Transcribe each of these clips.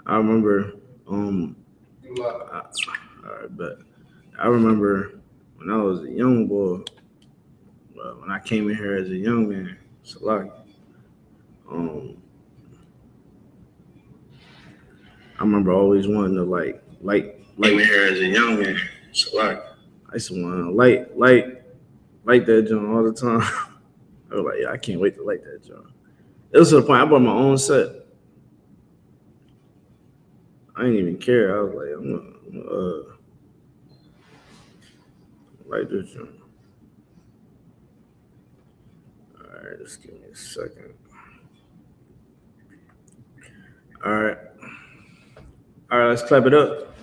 I remember, all right, but I remember when I was a young boy, when I came in here as a young man, I remember always wanting to like in here as a young man, I used to want to light that joint all the time. I was like, yeah, I can't wait to light that joint. It was to the point I bought my own set. I didn't even care. I was like, I'm gonna light this joint. All right, just give me a second. All right, let's clap it up.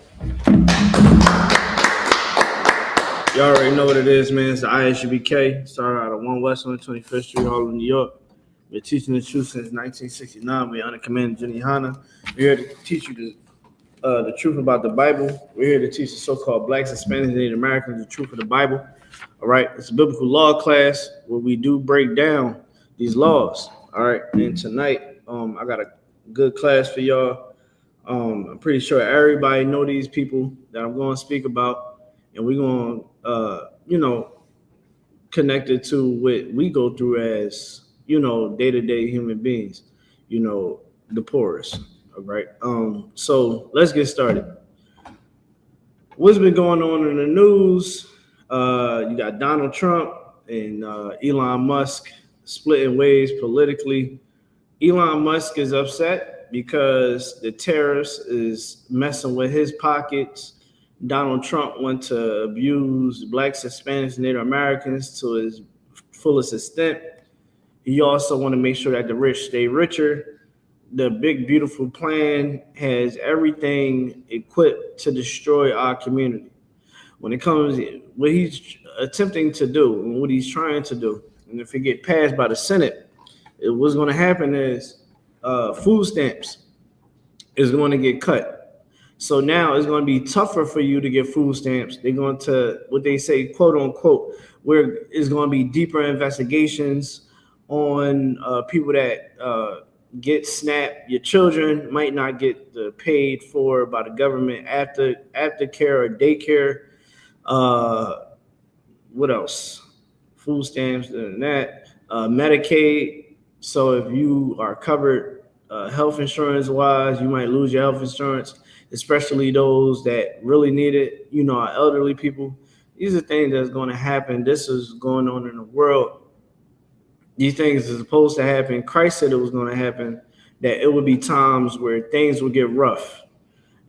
Y'all already know what it is, man. It's the I.S.U.P.K. Started out of 1 West on 25th Street, Harlem, New York. Been teaching the truth since 1969. We're under command of YAHANNA. We're here to teach you the truth about the Bible. We're here to teach the so-called blacks, Hispanics, and Native Americans the truth of the Bible. All right, it's a biblical law class where we do break down these laws. All right, and tonight I got a good class for y'all. I'm pretty sure everybody know these people that I'm going to speak about. And we're going to, connect it to what we go through as, day-to-day human beings, the poorest. All right. So let's get started. What's been going on in the news? You got Donald Trump and Elon Musk splitting ways politically. Elon Musk is upset because the tariffs is messing with his pockets. Donald Trump wants to abuse blacks, Hispanics, Native Americans to his fullest extent. He also want to make sure that the rich stay richer. The big, beautiful plan has everything equipped to destroy our community. When it comes, what he's attempting to do and what he's trying to do, and if it get passed by the Senate, what's going to happen is food stamps is going to get cut. So now it's going to be tougher for you to get food stamps. They're going to, what they say, quote unquote, where it's going to be deeper investigations on people that get SNAP. Your children might not get paid for by the government after care or daycare. What else? Food stamps and that. Medicaid. So if you are covered health insurance wise, you might lose your health insurance, especially those that really need it, our elderly people. These are things that's going to happen. This is going on in the world. These things are supposed to happen. Christ said it was going to happen, that it would be times where things would get rough.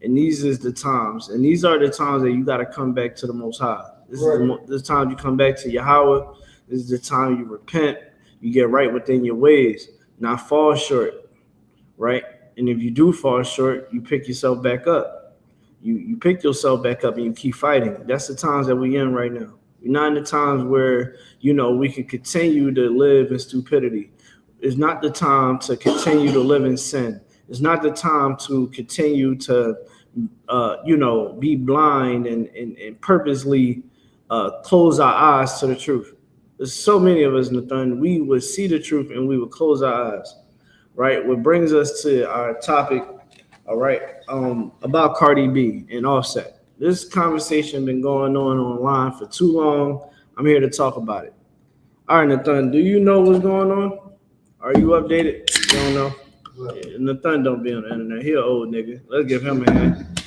And these is the times. And these are the times that you got to come back to the Most High. This is the time you come back to YAHWAH. This is the time you repent. You get right within your ways, not fall short, right? And if you do fall short, you pick yourself back up. You pick yourself back up and you keep fighting. That's the times that we're in right now. We're not in the times where, we can continue to live in stupidity. It's not the time to continue to live in sin. It's not the time to continue to, be blind and purposely close our eyes to the truth. There's so many of us, Nathan, we would see the truth and we would close our eyes. Right, what brings us to our topic, all right, about Cardi B and Offset. This conversation been going on online for too long. I'm here to talk about it. All right, Nathan, do you know what's going on? Are you updated? You don't know? Yeah, Nathan don't be on the internet. He an old nigga. Let's give him a hand.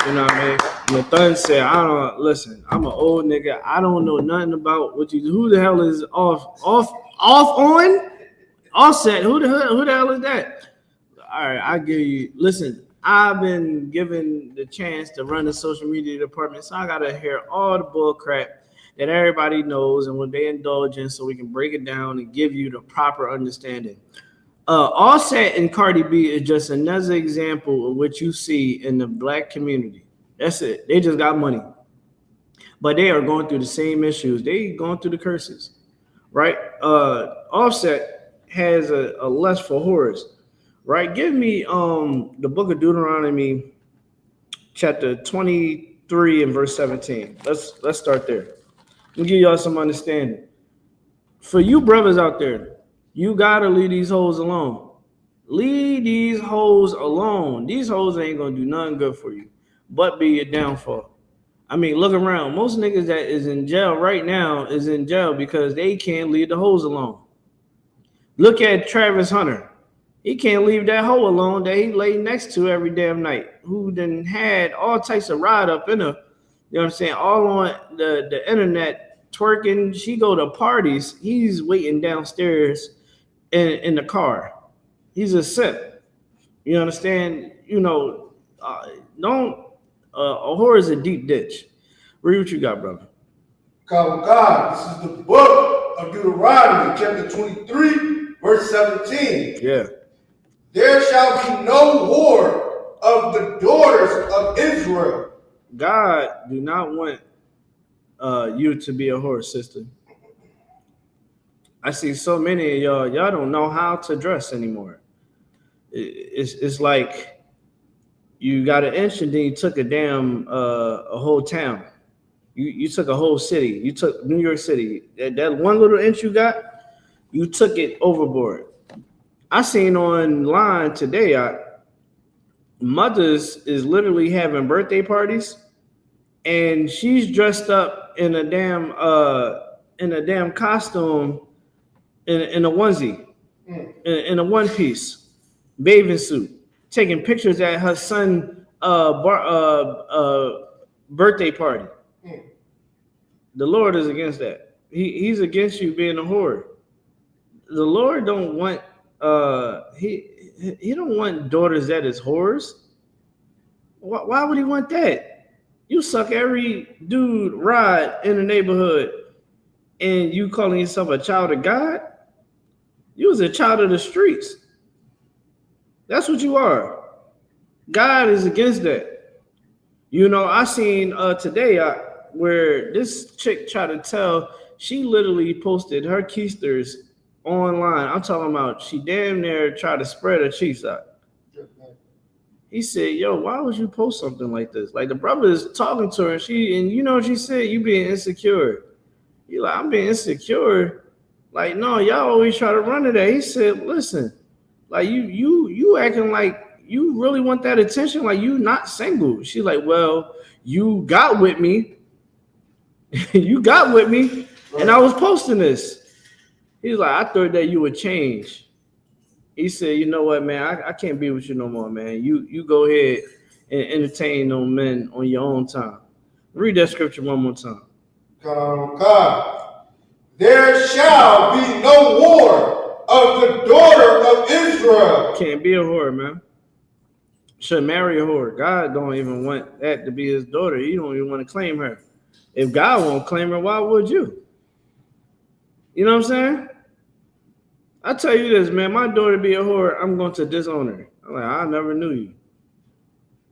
You know what I mean? Nathan said, I'm an old nigga. I don't know nothing about what you do. Who the hell is off on? Offset, who the hell is that? All right, I give you. Listen, I've been given the chance to run the social media department, so I gotta hear all the bull crap that everybody knows and what they indulge in, so we can break it down and give you the proper understanding. Offset and Cardi B is just another example of what you see in the black community. That's it. They just got money, but they are going through the same issues. They going through the curses, right? Offset has a lust for whores, right? Give me the book of Deuteronomy, chapter 23 and verse 17. Let's start there. Let me give y'all some understanding. For you brothers out there, you gotta leave these hoes alone. Leave these hoes alone. These hoes ain't gonna do nothing good for you, but be your downfall. I mean, look around. Most niggas that is in jail right now is in jail because they can't leave the hoes alone. Look at Travis Hunter. He can't leave that hoe alone that he lay next to every damn night, who then had all types of ride up in her, you know what I'm saying, all on the internet, twerking. She go to parties. He's waiting downstairs in the car. He's a simp. You understand? You know, don't, a whore is a deep ditch. Read what you got, brother. God, this is the book of Deuteronomy, chapter 23, verse 17. Yeah. There shall be no whore of the daughters of Israel. God do not want you to be a whore, sister. I see so many of y'all don't know how to dress anymore. It's like you got an inch and then you took a damn a whole town. You took a whole city. You took New York City. That one little inch you got, you took it overboard. I seen online today, mothers is literally having birthday parties, and she's dressed up in a damn costume, in a onesie, in a one piece bathing suit, taking pictures at her son birthday party. The Lord is against that. He's against you being a whore. The Lord don't want he don't want daughters that is whores. Why would he want that? You suck every dude ride in the neighborhood, and you calling yourself a child of God? You was a child of the streets. That's what you are. God is against that. You know, I seen today where this chick tried to tell, she literally posted her keisters online. I'm talking about she damn near tried to spread her cheeks out. He said, yo, why would you post something like this? Like, the brother is talking to her, and you know what she said? You being insecure. You like, I'm being insecure. Like, no, y'all always try to run to that. He said, listen, like you acting like you really want that attention, like you not single. She's like, well, you got with me. You got with me, and I was posting this. He's like, I thought that you would change. He said, you know what, man, I can't be with you no more, man. You go ahead and entertain those men on your own time. Read that scripture one more time. God. There shall be no whore of the daughter of Israel. Can't be a whore, man. Should marry a whore. God don't even want that to be his daughter. He don't even want to claim her. If God won't claim her, why would you? You know what I'm saying? I tell you this, man, my daughter be a whore, I'm going to disown her. I'm like, I never knew you.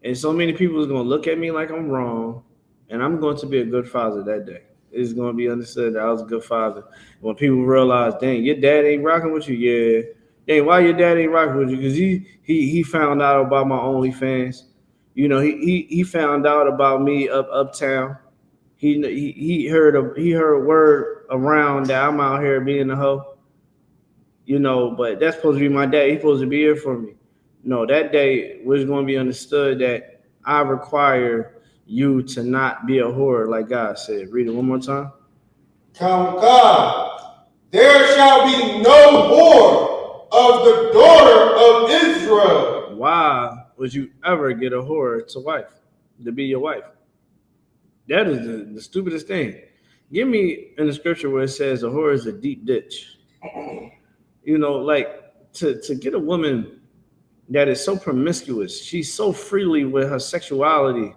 And so many people is going to look at me like I'm wrong, and I'm going to be a good father that day. It's going to be understood that I was a good father. When people realize, dang, your dad ain't rocking with you, yeah. Dang, why your dad ain't rocking with you? Because he found out about my OnlyFans. You know, he found out about me uptown. He heard a word around that I'm out here being a hoe. You know, but that's supposed to be my dad. He's supposed to be here for me. No, that day was going to be understood that I require you to not be a whore, like God said. Read it one more time. God, there shall be no whore of the daughter of Israel. Why would you ever get a whore to be your wife? That is the stupidest thing. Give me in the scripture where it says a whore is a deep ditch. You know, like to get a woman that is so promiscuous, she's so freely with her sexuality.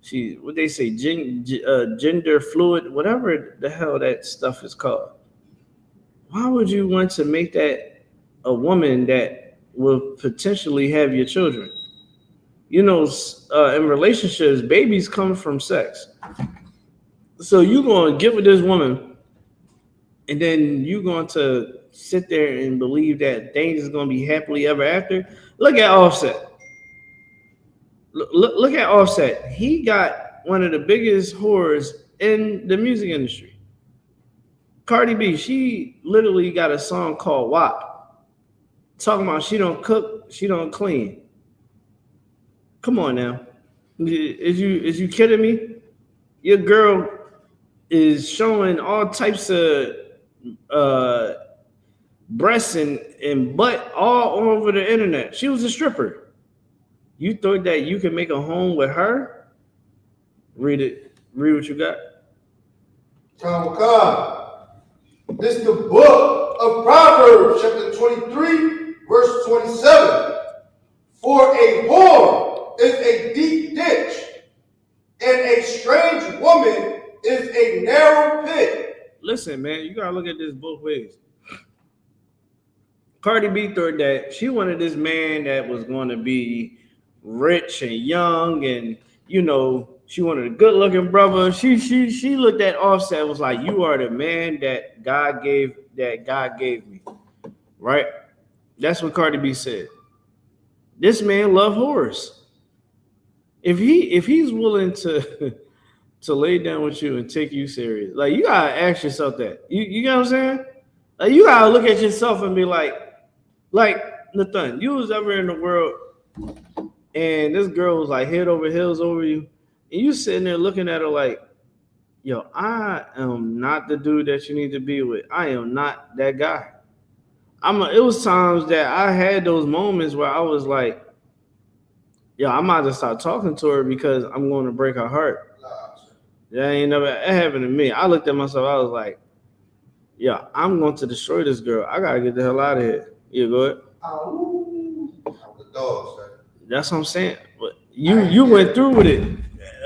She, what they say, gender fluid, whatever the hell that stuff is called. Why would you want to make that a woman that will potentially have your children? You know, in relationships, babies come from sex. So you're going to get with this woman, and then you're going to sit there and believe that things is going to be happily ever after. Look at Offset. Look at Offset. He got one of the biggest whores in the music industry. Cardi B, she literally got a song called WAP. Talking about she don't cook, she don't clean. Come on now. Is you kidding me? Your girl is showing all types of breasts and butt all over the internet. She was a stripper. You thought that you could make a home with her? Read it. Read what you got. This is the book of Proverbs, chapter 23, verse 27. For a whore is a deep ditch, and a strange woman is a narrow pit. Listen, man, you gotta look at this both ways. Cardi B thought that she wanted this man that was going to be rich and young, and you know, she wanted a good-looking brother. She looked at Offset, was like, "You are the man that God gave me," right? That's what Cardi B said. This man love whores. If he's willing to lay down with you and take you serious, like you gotta ask yourself that. You know what I'm saying? Like you gotta look at yourself and be like Nathan, you was ever in the world and this girl was like head over heels over you, and you sitting there looking at her like, yo, I am not the dude that you need to be with. I am not that guy. It was times that I had those moments where I was like, yo, I might just start talking to her because I'm going to break her heart. That ain't never happened to me. I looked at myself, I was like, yeah, I'm going to destroy this girl. I gotta get the hell out of here. You go ahead. That's what I'm saying. But you went through with it.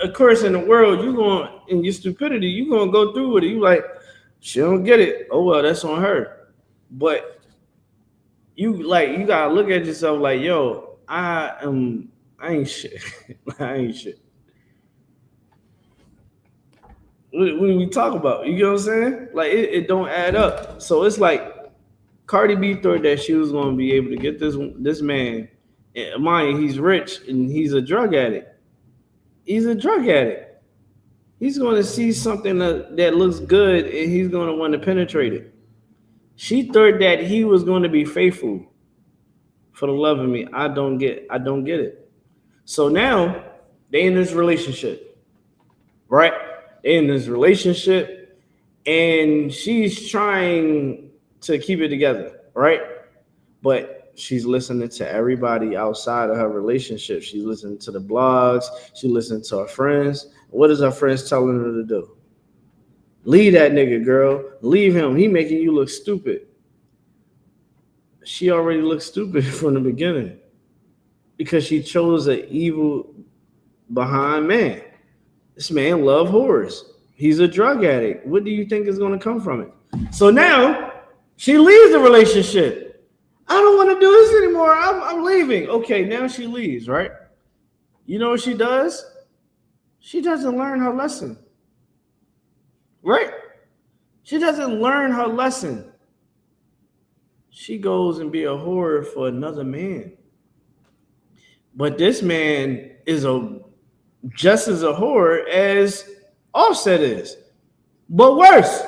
Of course, in the world, you going in your stupidity, you gonna go through with it. You like, she don't get it. Oh well, that's on her. But you gotta look at yourself like, yo, I ain't shit. I ain't shit. What do we talk about? You know what I'm saying? Like it don't add up. So it's like Cardi B thought that she was gonna be able to get this man. Mind, he's rich and he's a drug addict. He's a drug addict. He's gonna see something that looks good and he's gonna want to penetrate it. She thought that he was going to be faithful. For the love of me, I don't get it. So now they in this relationship, right? They in this relationship, and she's trying to keep it together, right? But she's listening to everybody outside of her relationship. She's listening to the blogs. She listening to her friends. What is her friends telling her to do? Leave that nigga, girl. Leave him. He making you look stupid. She already looked stupid from the beginning because she chose an evil behind man. This man loves whores. He's a drug addict. What do you think is going to come from it? So now she leaves the relationship. I don't want to do this anymore. I'm leaving. Okay, now she leaves, right? You know what she does? She doesn't learn her lesson. Right? She doesn't learn her lesson. She goes and be a whore for another man. But this man is just as a whore as Offset is. But worse,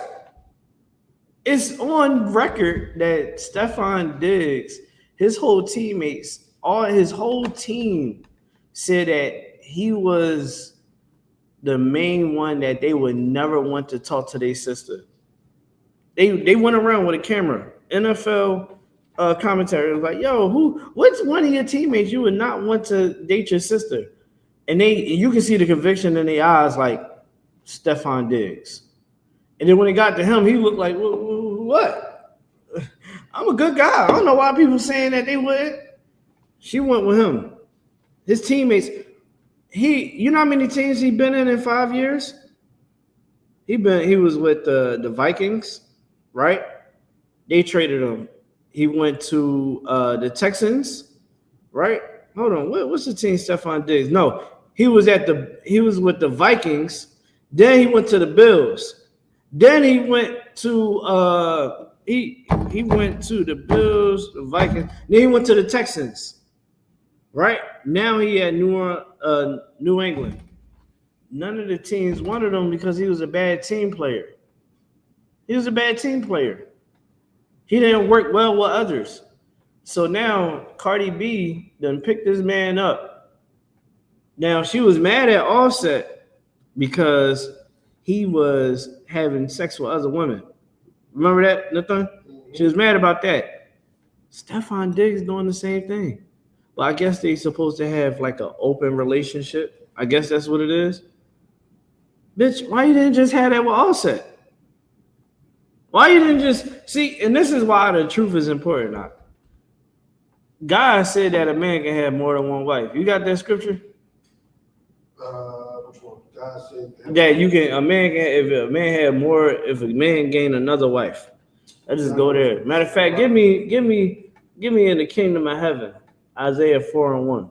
it's on record that Stefan Diggs, his whole teammates, his whole team said that he was the main one that they would never want to talk to their sister. They went around with a camera. NFL commentary was like, yo, what's one of your teammates you would not want to date your sister? And you can see the conviction in their eyes, like Stefan Diggs. And then when it got to him, he looked like, what? I'm a good guy. I don't know why people saying that they would. She went with him. His teammates, you know how many teams he been in 5 years? He was with the Vikings, right? They traded him. He went to the Texans, right? Hold on, what's the team Stefan Diggs? No, he was with the Vikings. Then he went to the Bills. Then he went to he went to the Bills, the Vikings. Then he went to the Texans, right? Now he at New England. None of the teams wanted him because he was a bad team player. He was a bad team player. He didn't work well with others. So now Cardi B done picked this man up. Now she was mad at Offset because he was having sex with other women. Remember that, Nathan? She was mad about that. Stefan Diggs doing the same thing. Well, I guess they supposed to have like an open relationship. I guess that's what it is. Bitch, why you didn't just have that with Offset? Why you didn't just see? And this is why the truth is important. Now, God said that a man can have more than one wife. You got that scripture? Which one? God said that you can. A man can. If a man had more, if a man gained another wife, I just go there. Matter of fact, give me in the kingdom of heaven. Isaiah 4:1.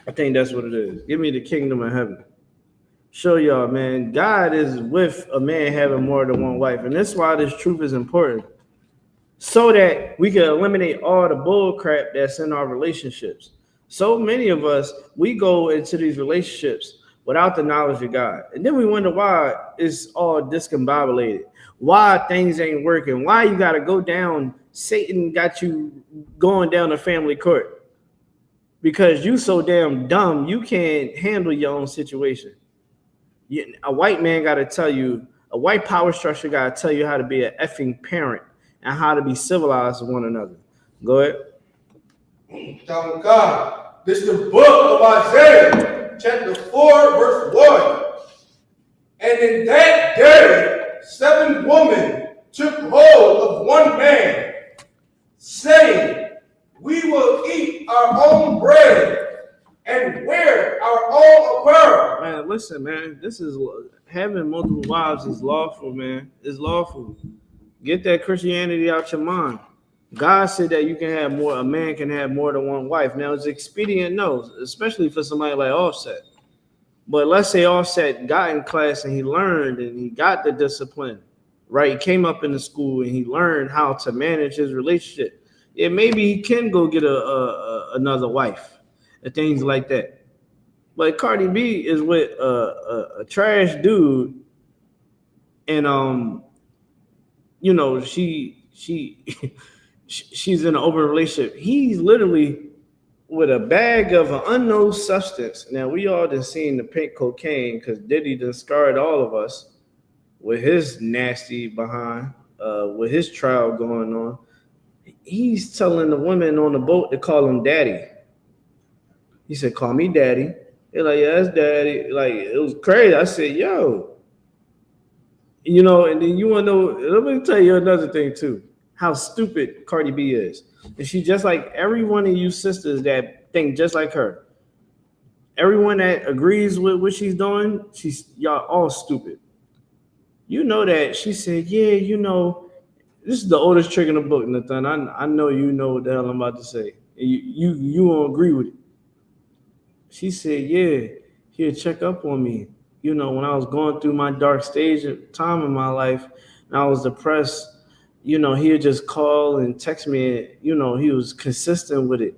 I think that's what it is. Give me the kingdom of heaven. Show y'all, man. God is with a man having more than one wife, and that's why this truth is important. So that we can eliminate all the bull crap that's in our relationships. So many of us, we go into these relationships without the knowledge of God. And then we wonder why it's all discombobulated, why things ain't working, why you got to go down. Satan got you going down the family court because you so damn dumb, you can't handle your own situation. A white man got to tell you, a white power structure got to tell you how to be an effing parent and how to be civilized with one another. Go ahead. Tell God, this is the book of Isaiah, chapter 4, verse 1. And in that day, 7 women took hold of one man, saying, we will eat our own bread and wear our own apparel. Man, listen, man, this is having multiple wives is lawful, man. It's lawful. Get that Christianity out your mind. God said that you can have more, a man can have more than one wife. Now, it's expedient, no, especially for somebody like Offset. But let's say Offset got in class and he learned and he got the discipline, right? He came up in the school and he learned how to manage his relationship. Yeah, maybe he can go get another wife and things like that. But Cardi B is with a trash dude, and you know, she's in an open relationship. He's literally with a bag of an unknown substance. Now, we all done seen the pink cocaine because Diddy done scarred all of us with his nasty behind, with his trial going on. He's telling the women on the boat to call him daddy. He said, call me daddy. They're like, yeah, that's daddy. Like, it was crazy. I said, yo. You know, and then you want to know, let me tell you another thing too, how stupid Cardi B is. And she just like every one of you sisters that think just like her. Everyone that agrees with what she's doing, y'all all stupid. You know that she said, yeah, you know, this is the oldest trick in the book, Nathan. I know you know what the hell I'm about to say. You won't agree with it. She said, yeah, he'll check up on me. You know, when I was going through my dark stage of time in my life and I was depressed, you know, he'd just call and text me. And, you know, he was consistent with it.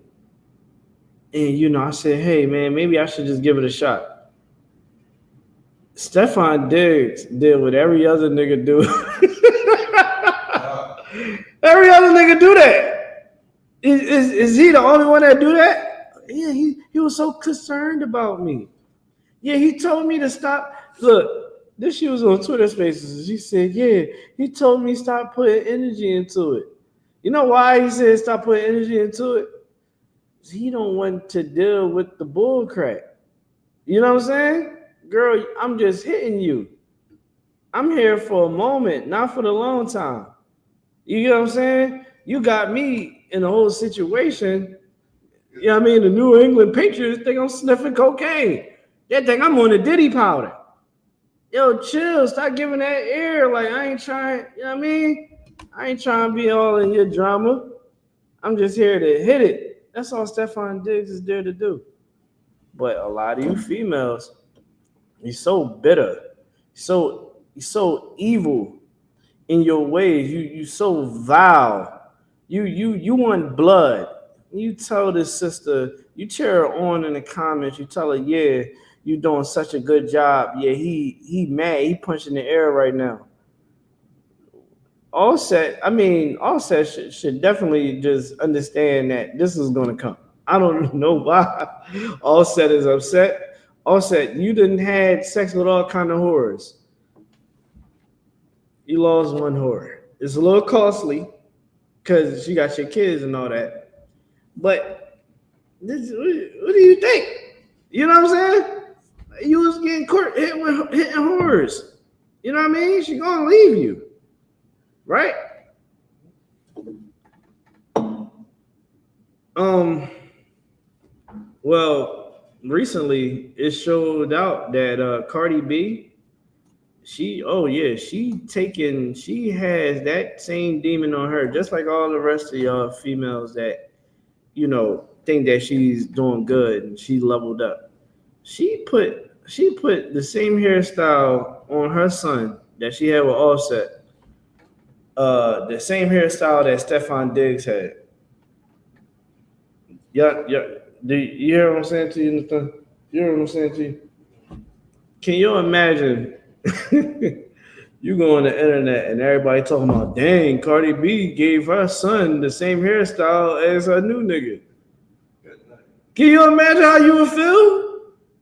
And, you know, I said, hey, man, maybe I should just give it a shot. Stefan Diggs did what every other nigga do. Every other nigga do that. Is he the only one that do that? Yeah, he was so concerned about me. Yeah, he told me to stop. Look, this shit was on Twitter Spaces. She said, yeah, he told me stop putting energy into it. You know why he said stop putting energy into it? He don't want to deal with the bull crap. You know what I'm saying? Girl, I'm just hitting you. I'm here for a moment, not for the long time. You know what I'm saying? You got me in the whole situation. You know what I mean? The New England Patriots think I'm sniffing cocaine. They think I'm on the Diddy powder. Yo, chill. Stop giving that air. Like, I ain't trying, you know what I mean? I ain't trying to be all in your drama. I'm just here to hit it. That's all Stefan Diggs is there to do. But a lot of you females, you're so bitter. You're so evil in your ways. You so vile. You want blood. You tell this sister, you cheer her on in the comments, you tell her, yeah, you're doing such a good job. Yeah, he mad. He punching the air right now. Offset, I mean, Offset should definitely just understand that this is going to come. I don't know why Offset is upset. Offset, you didn't had sex with all kind of whores. You lost one whore. It's a little costly because you got your kids and all that. But this, what do you think? You know what I'm saying? You was getting hitting whores. You know what I mean? She gonna leave you, right? Well, recently it showed out that Cardi B, she has that same demon on her, just like all the rest of y'all females that think that she's doing good and she leveled up. She put the same hairstyle on her son that she had with Offset. The same hairstyle that Stefan Diggs had. Yeah. Do you hear what I'm saying to you, Nathan? You hear what I'm saying to you? Can you imagine you go on the internet and everybody talking about, dang, Cardi B gave her son the same hairstyle as her new nigga? Can you imagine how you would feel?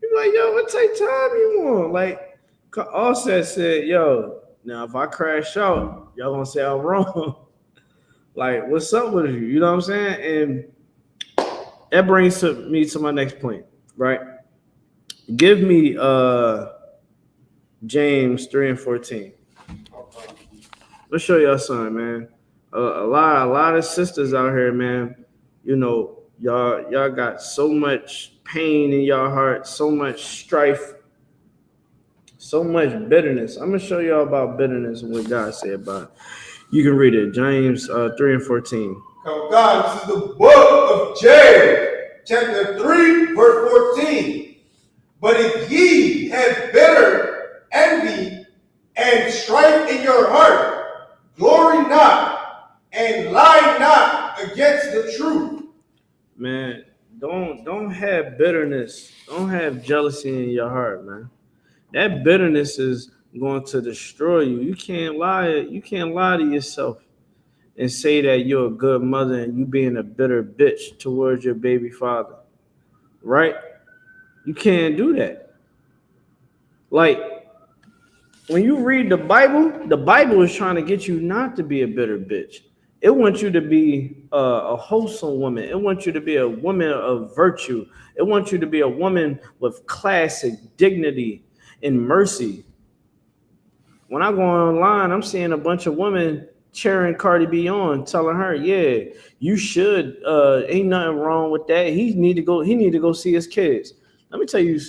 You're like, yo, what type of time you want? Like, Offset said, yo, now if I crash out, y'all gonna say I'm wrong. Like, what's up with you? You know what I'm saying? And that brings me to my next point, right? Give me James 3:14. Let's show y'all something, man. A lot of sisters out here, man. Y'all got so much pain in your heart, so much strife, so much bitterness. I'm gonna show y'all about bitterness and what God said about it. You can read it, James 3:14. God, this is the book of James, chapter 3, verse 14. But if ye have bitter envy and strife in your heart, glory not and lie not against the truth. Man, don't have bitterness. Don't have jealousy in your heart, man. That bitterness is going to destroy you. You can't lie to yourself and say that you're a good mother and you being a bitter bitch towards your baby father. Right? You can't do that. Like, when you read the Bible is trying to get you not to be a bitter bitch. It wants you to be a wholesome woman. It wants you to be a woman of virtue. It wants you to be a woman with classic dignity and mercy. When I go online, I'm seeing a bunch of women cheering Cardi B on, telling her, yeah, you should, ain't nothing wrong with that. He need to go see his kids. Let me tell you,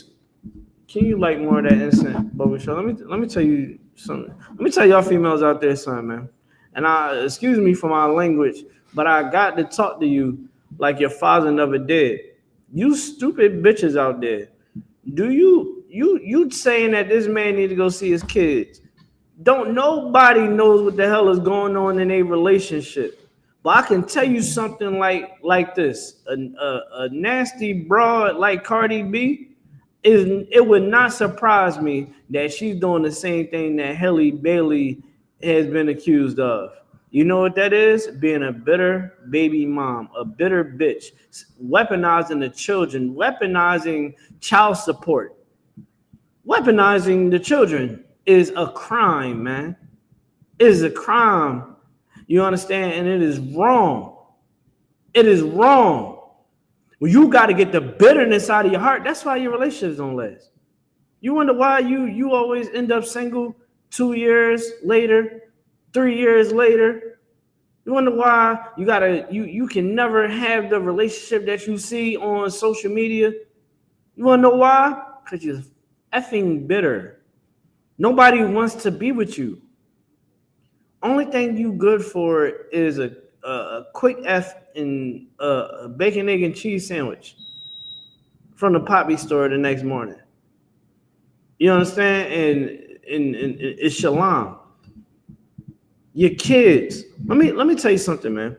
can you like more of that instant bubble show? Let me tell you something. Let me tell y'all females out there something, man. And excuse me for my language, but I got to talk to you like your father never did. You stupid bitches out there. Do you saying that this man need to go see his kids? Don't nobody knows what the hell is going on in a relationship. But I can tell you something like this. A nasty broad like Cardi B, it would not surprise me that she's doing the same thing that Halle Bailey has been accused of. You know what that is? Being a bitter baby mom, a bitter bitch, weaponizing the children, weaponizing child support. Weaponizing the children is a crime, man. It is a crime. You understand? And it is wrong. It is wrong. Well, you got to get the bitterness out of your heart. That's why your relationships don't last. You wonder why you always end up single 2 years later, 3 years later. You wonder why you can never have the relationship that you see on social media. You want to know why? Because you're effing bitter. Nobody wants to be with you. Only thing you good for is a quick F in a bacon, egg, and cheese sandwich from the Poppy store the next morning. You understand? And it's SHALAM. Your kids. Let me tell you something, man.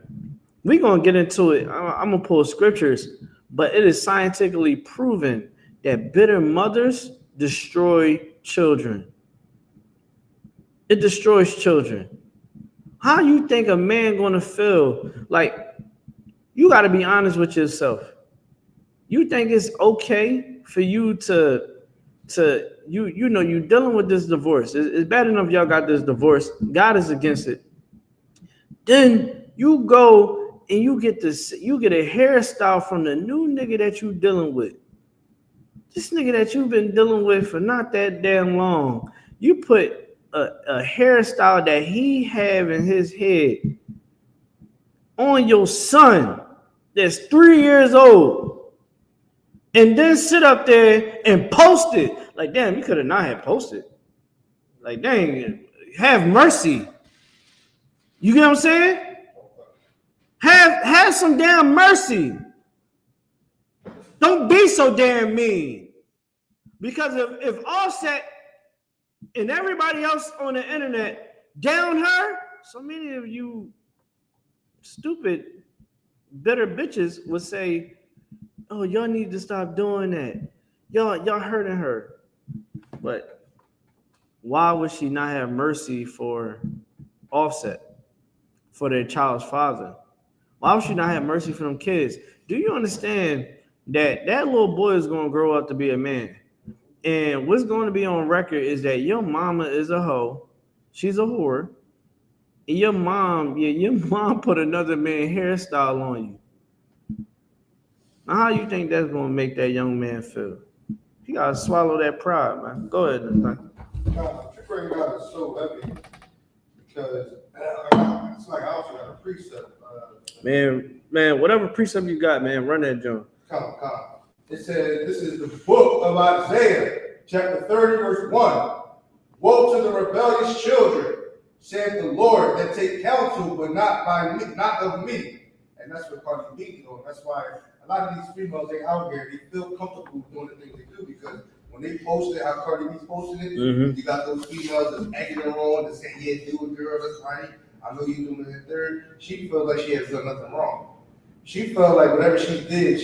We're gonna get into it. I'm gonna pull scriptures, but it is scientifically proven that bitter mothers destroy children. It destroys children. How you think a man gonna feel? Like, you got to be honest with yourself. You think it's okay for you to you know you dealing with this divorce? It's bad enough y'all got this divorce. God is against it. Then you go and you get a hairstyle from the new nigga that you dealing with. This nigga that you've been dealing with for not that damn long. You put a hairstyle that he have in his head on your son that's 3 years old, and then sit up there and post it. Like, damn, you could have not have posted. Like, dang, have mercy. You get what I'm saying? Have some damn mercy. Don't be so damn mean. Because if Offset and everybody else on the internet down her, so many of you stupid, bitter bitches would say, oh, y'all need to stop doing that. Y'all hurting her. But why would she not have mercy for Offset, for their child's father? Why would she not have mercy for them kids? Do you understand that little boy is going to grow up to be a man? And what's going to be on record is that your mama is a hoe. She's a whore. And your mom put another man hairstyle on you. Now, how you think that's going to make that young man feel? He got to swallow that pride, man. Go ahead, man. Bring God is so heavy because it's like I also got a precept. Man, whatever precept you got, man, run that jump. Come. It says, this is the book of Isaiah, chapter 30, verse 1. Woe to the rebellious children, saith the Lord, that take counsel, but not of me. And that's what Cardi B doing. That's why a lot of these females, they out here, they feel comfortable doing the things they do, because when they post it, how Cardi B's posting it, you got those females that's egging her on and saying, yeah, do it, girl, that's right. I know you're doing it third. She feels like she has done nothing wrong. She felt like whatever she did it.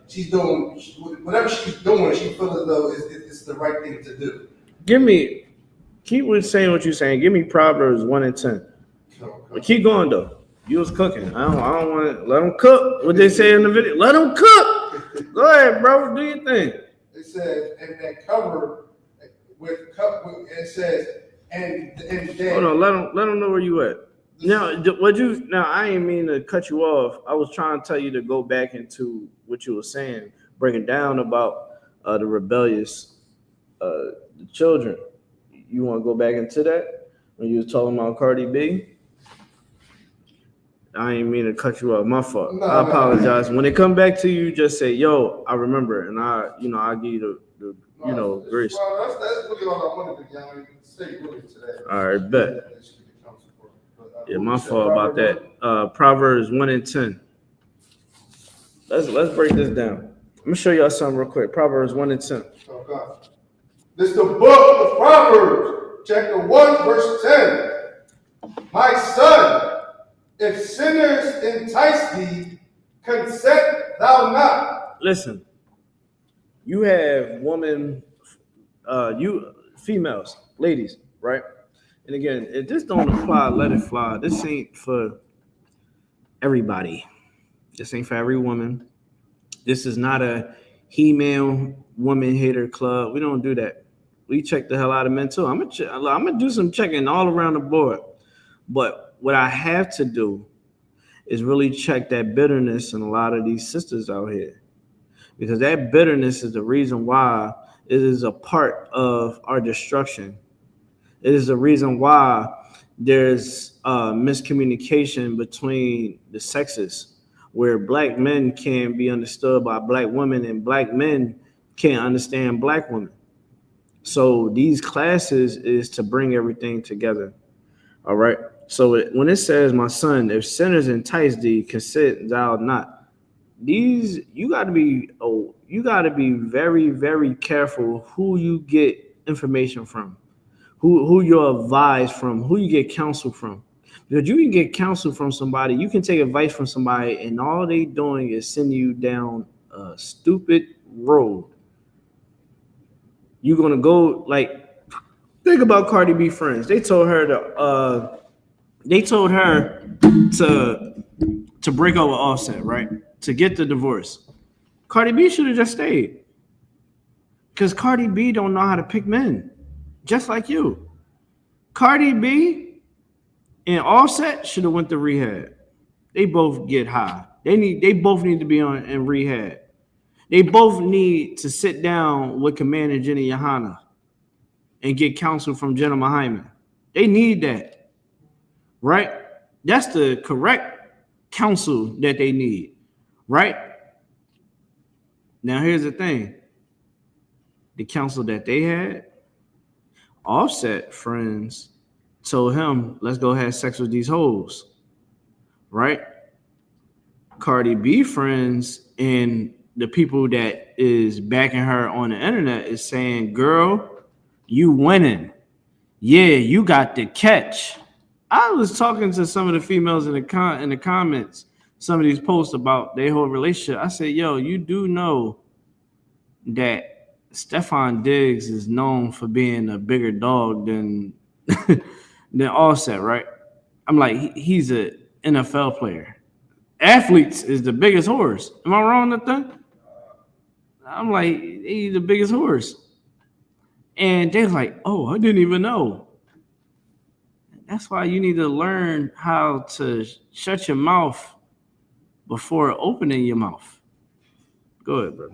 She's doing whatever she's doing. She feels as though it's the right thing to do. Keep saying what you're saying. Give me Proverbs 1 and 10. But keep going though. You was cooking. I don't want to let them cook. What they say in the video. Let them cook. Go ahead, bro. Do your thing. It says, and that cover with cup. It says, and then. Hold on. Let them know where you at. Now, I ain't mean to cut you off. I was trying to tell you to go back into what you were saying, breaking down about the rebellious children. You want to go back into that when you was talking about Cardi B? I ain't mean to cut you off. My fault. No, I apologize. When it come back to you, just say, "Yo, I remember," and I'll give you the grace. Well, that's really all I wanted to say really today. All right, bet. Yeah, my fault about that. Proverbs 1 and 10. Let's break this down. I'm gonna show y'all something real quick. Proverbs 1 and 10. Oh God. This is the book of Proverbs, chapter 1, verse 10. My son, if sinners entice thee, consent thou not. Listen, you have females, ladies, right? And again, if this don't apply, let it fly. This ain't for everybody. This ain't for every woman. This is not a he-man woman hater club. We don't do that. We check the hell out of men too. I'm gonna do some checking all around the board. But what I have to do is really check that bitterness in a lot of these sisters out here, because that bitterness is the reason why it is a part of our destruction. It is the reason why there's miscommunication between the sexes, where black men can't be understood by black women and black men can't understand black women. So these classes is to bring everything together. All right. So when it says, my son, if sinners entice thee, consent thou not. You got to be very, very careful who you get information from. Who you're advised from, who you get counsel from. Because you can get counsel from somebody, you can take advice from somebody, and all they doing is sending you down a stupid road. You're gonna go, like, think about Cardi B friends. They told her to They told her to break up with Offset, right? To get the divorce. Cardi B should have just stayed. Because Cardi B don't know how to pick men. Just like you. Cardi B and Offset should have went to rehab. They both get high. They both need to be in rehab. They both need to sit down with Commander Jenny YAHANNA and get counsel from Jenna Hyman. They need that. Right? That's the correct counsel that they need. Right? Now here's the thing. The counsel that they had, Offset friends told him, let's go have sex with these hoes. Right? Cardi B friends and the people that is backing her on the internet is saying, girl, you winning. Yeah, you got the catch. I was talking to some of the females in the comments, some of these posts about their whole relationship. I said, yo, you do know that Stefon Diggs is known for being a bigger dog than Offset, right? I'm like, he's an NFL player. Athletes is the biggest horse. Am I wrong with that? I'm like, he's the biggest horse. And they're like, oh, I didn't even know. That's why you need to learn how to shut your mouth before opening your mouth. Go ahead, bro.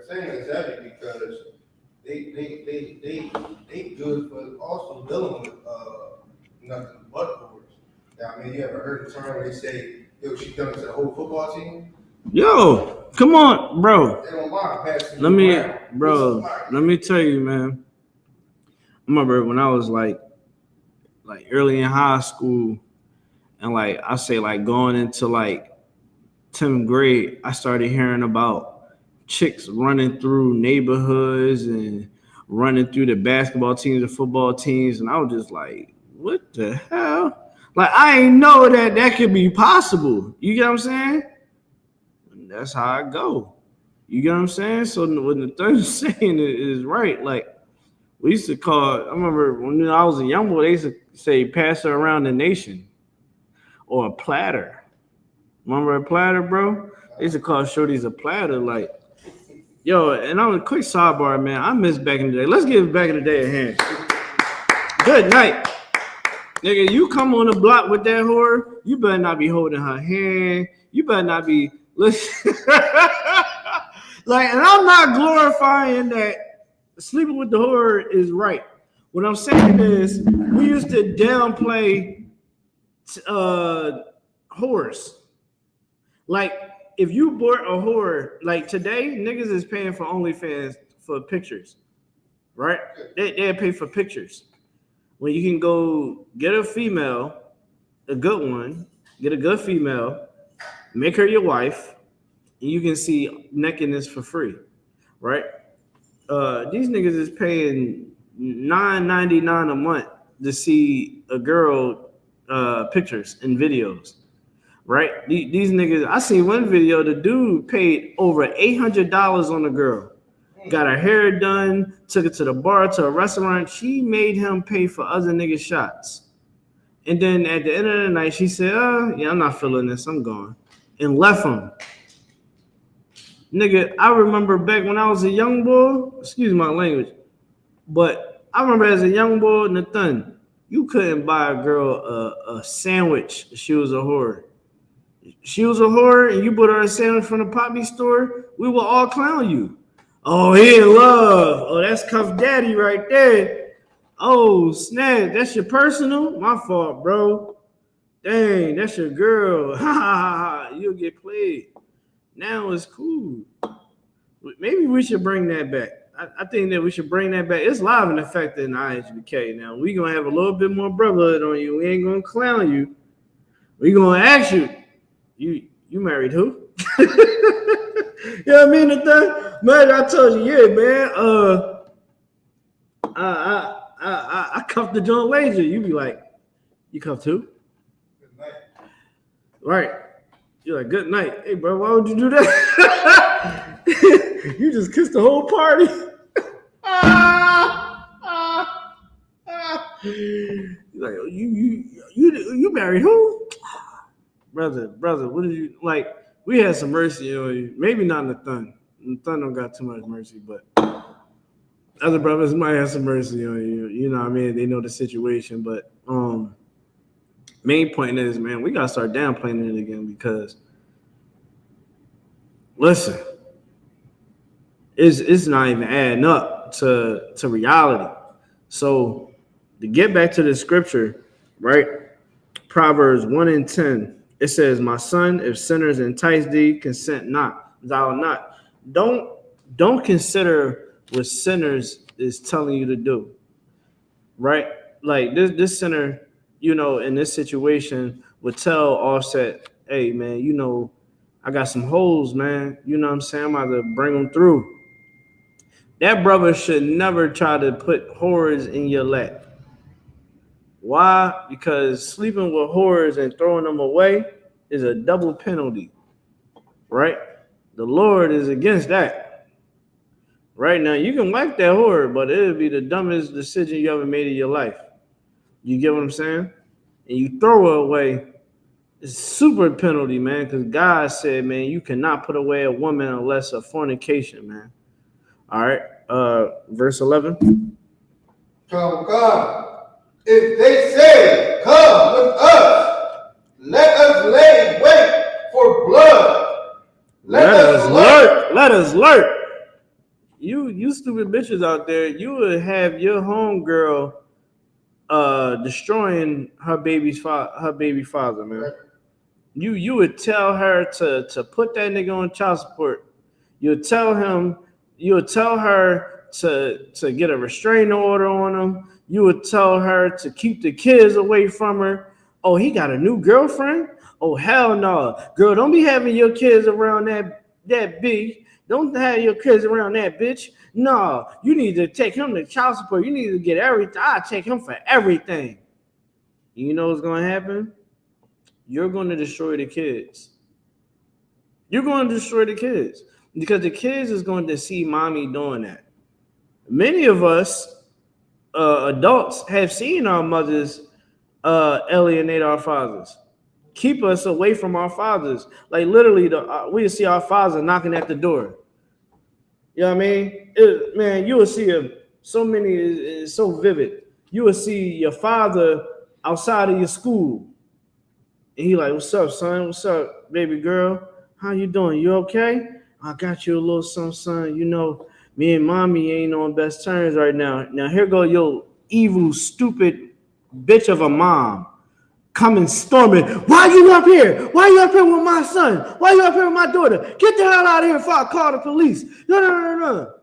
Saying exactly because they good for also dealing with nothing but horse. Now, I mean, you ever heard the term where they say, yo, she done it to the whole football team? Yo, come on, bro. They don't mind passing. Let me tell you, man. I remember when I was like early in high school, and like I say, like going into like 10th grade, I started hearing about chicks running through neighborhoods and running through the basketball teams and football teams, and I was just like, what the hell? Like, I ain't know that could be possible. You get what I'm saying? And that's how I go. You get what I'm saying? So when the third is saying is right, like, we used to call, I remember when I was a young boy, they used to say, pass her around the nation, or a platter. Remember a platter, bro? They used to call shorties a platter, like, yo, and on a quick sidebar, man, I miss back in the day. Let's give back in the day a hand. Good night. Nigga, you come on the block with that whore, you better not be holding her hand. You better not be, listen. Like, and I'm not glorifying that sleeping with the whore is right. What I'm saying is, we used to downplay whores. Like, if you bought a whore, like today, niggas is paying for OnlyFans for pictures, right? They pay for pictures. When you can go get a female, a good one, get a good female, make her your wife, and you can see nakedness for free, right? These niggas is paying $9.99 a month to see a girl pictures and videos. Right? These niggas, I seen one video, the dude paid over $800 on the girl. Got her hair done, took it to the bar, to a restaurant. She made him pay for other niggas' shots. And then at the end of the night, she said, yeah, I'm not feeling this, I'm gone. And left him. Nigga, I remember back when I was a young boy, excuse my language, but I remember as a young boy, Nathan, you couldn't buy a girl a sandwich if she was a whore. She was a whore and you bought her a sandwich from the poppy store, we will all clown you. Oh, he in love. Oh, that's Cuff Daddy right there. Oh, snap. That's your personal? My fault, bro. Dang, that's your girl. Ha ha ha ha. You'll get played. Now it's cool. Maybe we should bring that back. I think that we should bring that back. It's live in effect in I.S.U.P.K. Now, we're going to have a little bit more brotherhood on you. We ain't going to clown you. We're going to ask you. You married who? You know what I mean? Man, I told you, yeah, man. I cuffed the joint laser. You be like, you cuffed who? Good night. Right. You're like, good night. Hey, bro, why would you do that? You just kissed the whole party. like, you married who? Brother, what did you like? We had some mercy on you. Maybe not Nathan. Nathan don't got too much mercy, but other brothers might have some mercy on you. You know what I mean? They know the situation, but main point is, man, we gotta start downplaying it again because listen, it's not even adding up to reality. So to get back to the scripture, right? Proverbs 1:10, it says, "My son, if sinners entice thee, consent not, thou not." Don't consider what sinners is telling you to do, right? Like this sinner, you know, in this situation would tell Offset, "Hey, man, you know, I got some holes, man. You know what I'm saying? I'm about to bring them through." That brother should never try to put whores in your lap. Why? Because sleeping with whores and throwing them away is a double penalty, right? The Lord is against that. Right now, you can wipe that whore, but it'll be the dumbest decision you ever made in your life. You get what I'm saying? And you throw her away, it's super penalty, man, because God said, man, you cannot put away a woman unless a fornication, man. All right, verse 11. Come. If they say, "Come with us, let us lay wait for blood. Let us lurk. You stupid bitches out there, you would have your homegirl destroying her baby father, man. You would tell her to put that nigga on child support. You would tell her to get a restraining order on him. You would tell her to keep the kids away from her. Oh, he got a new girlfriend? Oh, hell no. Girl, don't be having your kids around that big. Don't have your kids around that bitch. No, you need to take him to child support. You need to get everything. I'll take him for everything. You know what's going to happen? You're going to destroy the kids. You're going to destroy the kids because the kids is going to see mommy doing that. Many of us adults have seen our mothers alienate our fathers, keep us away from our fathers. Like literally, we see our father knocking at the door. You know what I mean? Man, you will see so many, it's so vivid. You will see your father outside of your school. And he like, "What's up, son? What's up, baby girl? How you doing? You okay? I got you a little something, son. You know, me and mommy ain't on best terms right now. Now here go your evil, stupid bitch of a mom coming storming. Why you up here? Why you up here with my son? Why you up here with my daughter? Get the hell out of here before I call the police." No.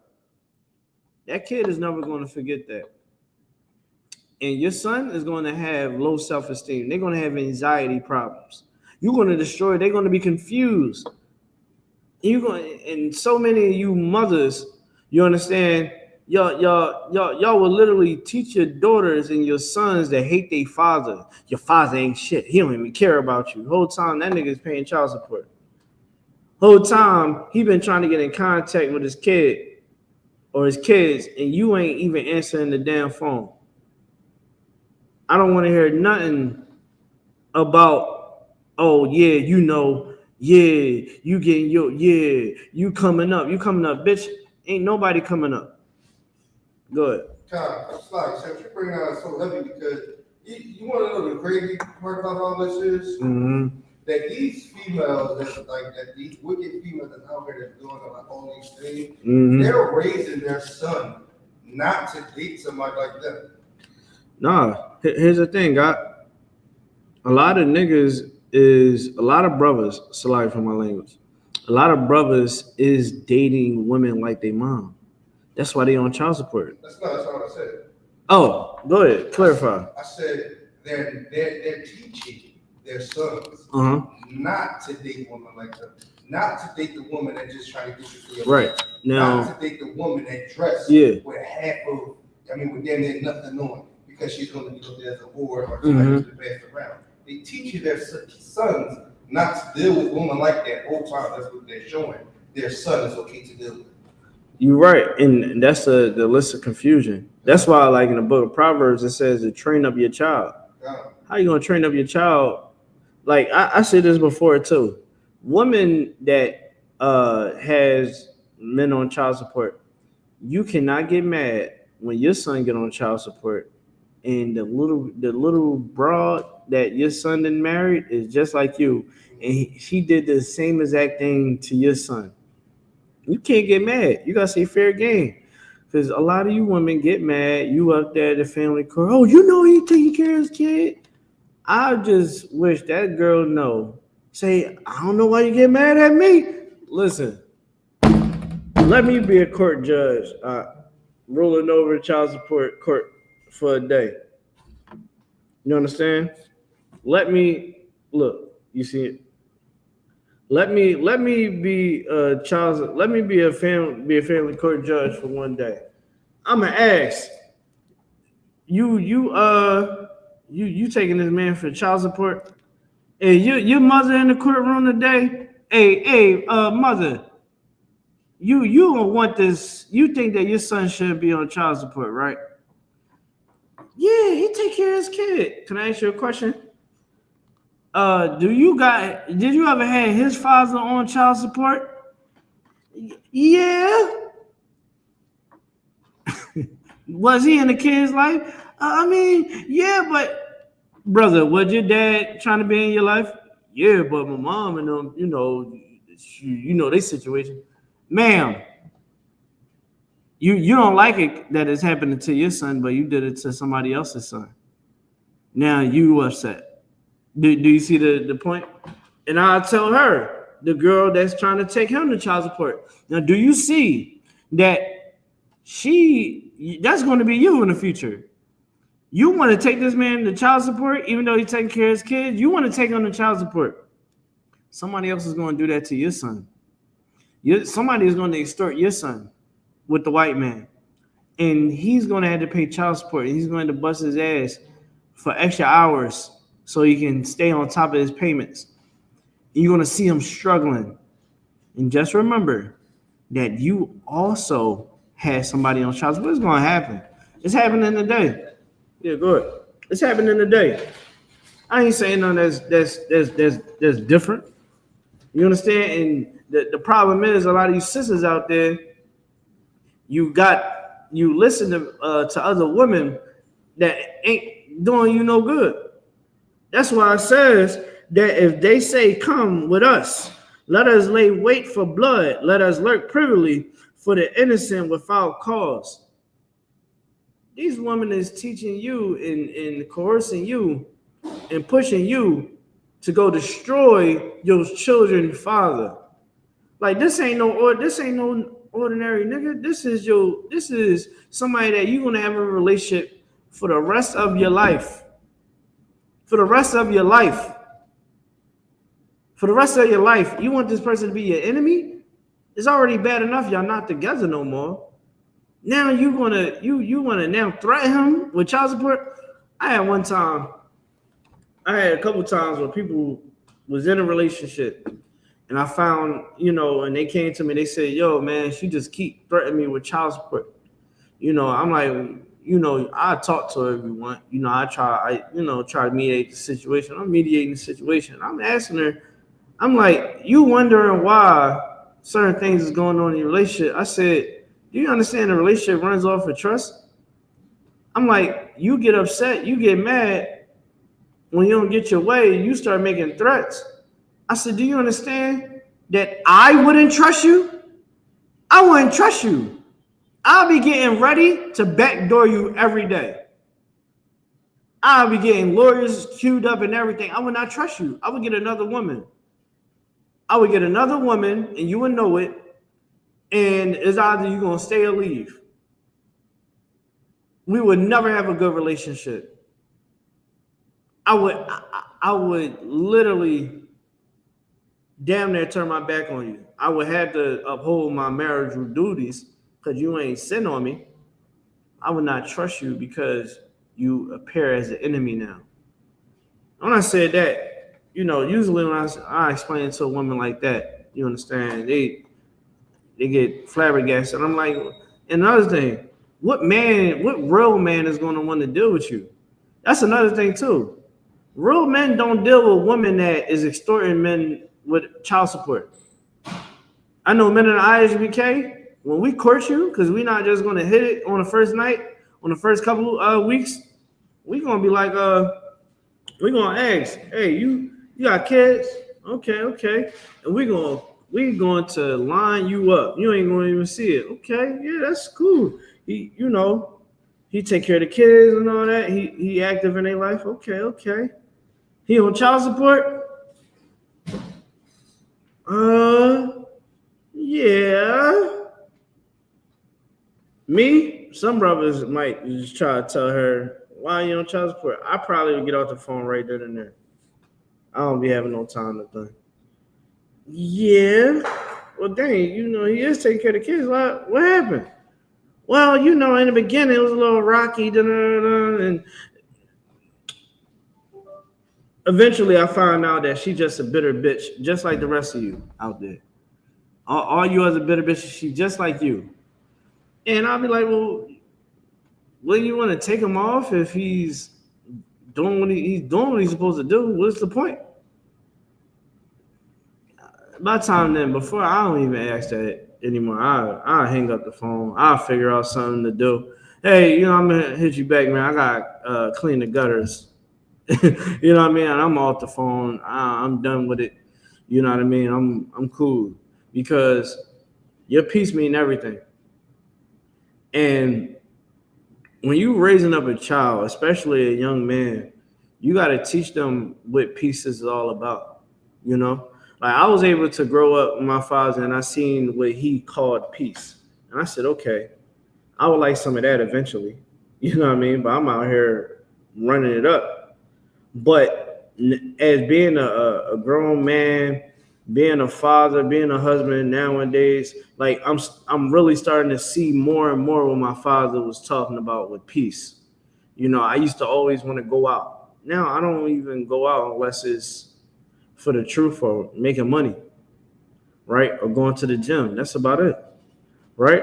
That kid is never going to forget that. And your son is going to have low self-esteem. They're going to have anxiety problems. You're going to destroy. They're going to be confused. And so many of you mothers, you understand, y'all will literally teach your daughters and your sons that hate their father. Your father ain't shit. He don't even care about you. The whole time that nigga is paying child support. Whole time he been trying to get in contact with his kid or his kids, and you ain't even answering the damn phone. I don't want to hear nothing about, oh yeah, you know, yeah, you getting your, yeah, you coming up, bitch. Ain't nobody coming up. Go ahead. It's like, so you bring out so heavy because you want to know the crazy part about all this is that these females, that these wicked females that's out there that's doing like all these things, they're raising their son not to date somebody like them. Nah, here's the thing, God. A lot of niggas a lot of brothers, sorry for my language, a lot of brothers is dating women like they mom. That's why they on child support. That's not what I said. Oh, go ahead, clarify. I said they're teaching their sons not to date women like them, not to date the woman that just trying to get you for your right life. Now, not to date the woman that dressed with half of, with damn near nothing on, because she's going to be looked at as a whore or somebody to pass around. They teach you their sons not to deal with women like that whole time. That's what they're showing. Their son is okay to deal with. You're right, and that's the list of confusion. That's why, like in the book of Proverbs, it says to train up your child. How you gonna train up your child? Like I said this before too. Woman that has men on child support, you cannot get mad when your son get on child support and the little broad that your son then married is just like you, and she did the same exact thing to your son. You can't get mad. You gotta say fair game. Because a lot of you women get mad. You up there at the family court. Oh, you know he taking care of his kid. I just wish that girl know. Say, I don't know why you get mad at me. Listen, let me be a court judge, ruling over child support court for a day. You understand? Let me look. You see it. Let me be a child. Let me be a family court judge for one day. I'ma ask you taking this man for child support? Hey, your mother in the courtroom today? Hey, mother, you don't want this. You think that your son should be on child support, right? Yeah, he take care of his kid. Can I ask you a question? Did you ever have his father on child support? Yeah. Was he in the kid's life? I mean, yeah, but brother, was your dad trying to be in your life? Yeah, but my mom and them, you know their situation. Ma'am, you don't like it that it's happening to your son, but you did it to somebody else's son. Now you upset. Do you see the point? And I'll tell her, the girl that's trying to take him to child support. Now, do you see that that's going to be you in the future? You want to take this man to child support, even though he's taking care of his kids? You want to take him to child support. Somebody else is going to do that to your son. Somebody is going to extort your son with the white man. And he's going to have to pay child support. He's going to bust his ass for extra hours so he can stay on top of his payments. You're going to see him struggling. And just remember that you also had somebody on child support. What's going to happen? It's happening today. Yeah, go ahead. It's happening today. I ain't saying nothing that's different. You understand? And the problem is a lot of you sisters out there, you listen to other women that ain't doing you no good. That's why it says that if they say, come with us, let us lay wait for blood, let us lurk privily for the innocent without cause. These women is teaching you and coercing you and pushing you to go destroy your children's father. Like this ain't no ordinary nigga. This is somebody that you're gonna have a relationship for the rest of your life. For the rest of your life. For the rest of your life, you want this person to be your enemy? It's already bad enough y'all not together no more. Now you wanna now threaten him with child support? I had a couple times where people was in a relationship and I found, and they came to me, they said, yo, man, she just keep threatening me with child support. I'm like, I talk to her if you want. I try to mediate the situation. I'm mediating the situation. I'm asking her, I'm like, you wondering why certain things is going on in your relationship. I said, do you understand the relationship runs off of trust? I'm like, you get upset, you get mad when you don't get your way, you start making threats. I said, do you understand that I wouldn't trust you? I wouldn't trust you. I'll be getting ready to backdoor you every day. I'll be getting lawyers queued up and everything. I would not trust you. I would get another woman. And you would know it. And it's either you're going to stay or leave. We would never have a good relationship. I would literally damn near turn my back on you. I would have to uphold my marital duties because you ain't sitting on me. I would not trust you because you appear as an enemy now. When I said that, usually when I explain it to a woman like that, you understand, they get flabbergasted. I'm like, and another thing, what real man is going to want to deal with you? That's another thing too. Real men don't deal with women that is extorting men with child support. I know men in the I.S.U.P.K, when we court you, because we're not just gonna hit it on the first night, on the first couple weeks, we gonna be like, we gonna ask, hey, you got kids? Okay. And we going to line you up. You ain't gonna even see it. Okay, yeah, that's cool. He, he take care of the kids and all that. He active in their life. Okay. He on child support? Yeah. Me, some brothers might just try to tell her, why you on child support? I probably would get off the phone right then and there. I don't be having no time to think. Yeah. Well, dang, he is taking care of the kids. What happened? Well, in the beginning, it was a little rocky, and eventually I found out that she's just a bitter bitch, just like the rest of you out there. All you other bitter bitches, she's just like you. And I'll be like, well, wouldn't you want to take him off if he's doing what he's supposed to do? What's the point? By the time then, before I don't even ask that anymore. I hang up the phone. I'll figure out something to do. Hey, I'm gonna hit you back, man. I got clean the gutters. You know what I mean? I'm off the phone. I'm done with it. You know what I mean? I'm cool because your peace mean everything. And when you raising up a child, especially a young man, you got to teach them what peace is all about. Like I was able to grow up with my father, and I seen what he called peace, and I said, okay, I would like some of that eventually. You know what I mean? But I'm out here running it up. But as being a grown man, being a father, being a husband nowadays, like I'm really starting to see more and more what my father was talking about with peace. I used to always want to go out. Now I don't even go out unless it's for the truth or making money, right? Or going to the gym. That's about it, right?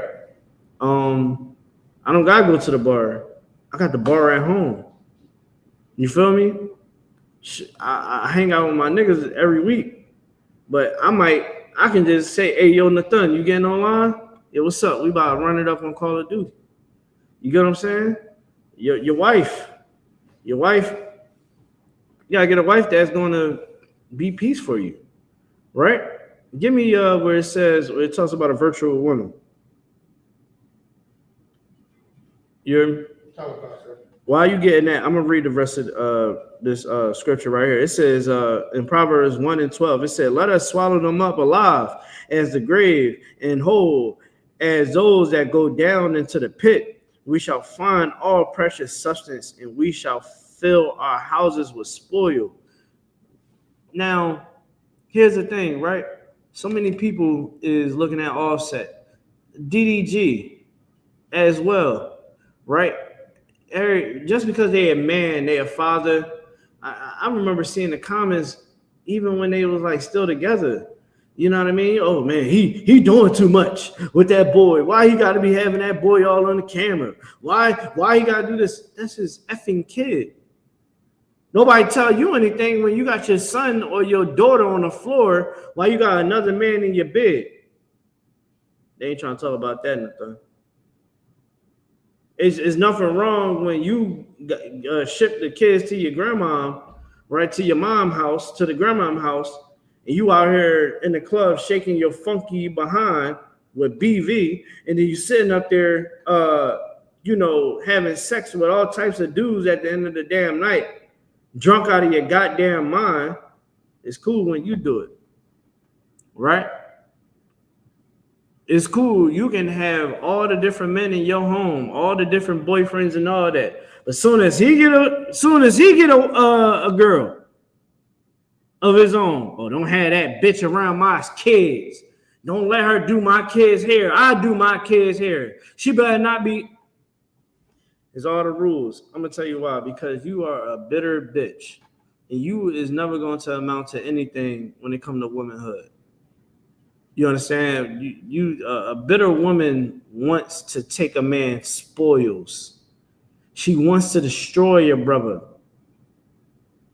I don't gotta go to the bar. I got the bar at home. You feel me? I hang out with my niggas every week, but I can just say, hey, yo, Nathan, you getting online? Yeah, what's up? We about to run it up on Call of Duty. You get what I'm saying? Your wife, you gotta get a wife that's gonna be peace for you, right? Give me where it talks about a virtual woman. While you getting that, I'm gonna read the rest of this scripture right here. It says in Proverbs 1:12, it said, "Let us swallow them up alive as the grave, and whole as those that go down into the pit. We shall find all precious substance, and we shall fill our houses with spoil." Now, here's the thing, right? So many people is looking at Offset, DDG as well, right? Just because they're a man, they're a father. I remember seeing the comments even when they was like still together. You know what I mean? Oh man, he doing too much with that boy. Why he got to be having that boy all on the camera? Why he got to do this? That's his effing kid. Nobody tell you anything when you got your son or your daughter on the floor while you got another man in your bed. They ain't trying to talk about that nothing. It's nothing wrong when you ship the kids to your grandma, right, to your mom's house, to the grandma's house, and you out here in the club shaking your funky behind with BV, and then you sitting up there, having sex with all types of dudes at the end of the damn night, drunk out of your goddamn mind. It's cool when you do it, right? It's cool. You can have all the different men in your home, all the different boyfriends and all that. But soon as he get a girl of his own, oh, don't have that bitch around my kids. Don't let her do my kids' hair. I do my kids' hair. She better not be. It's all the rules. I'm gonna tell you why. Because you are a bitter bitch, and you is never going to amount to anything when it comes to womanhood. You understand? A bitter woman wants to take a man's spoils. She wants to destroy your brother.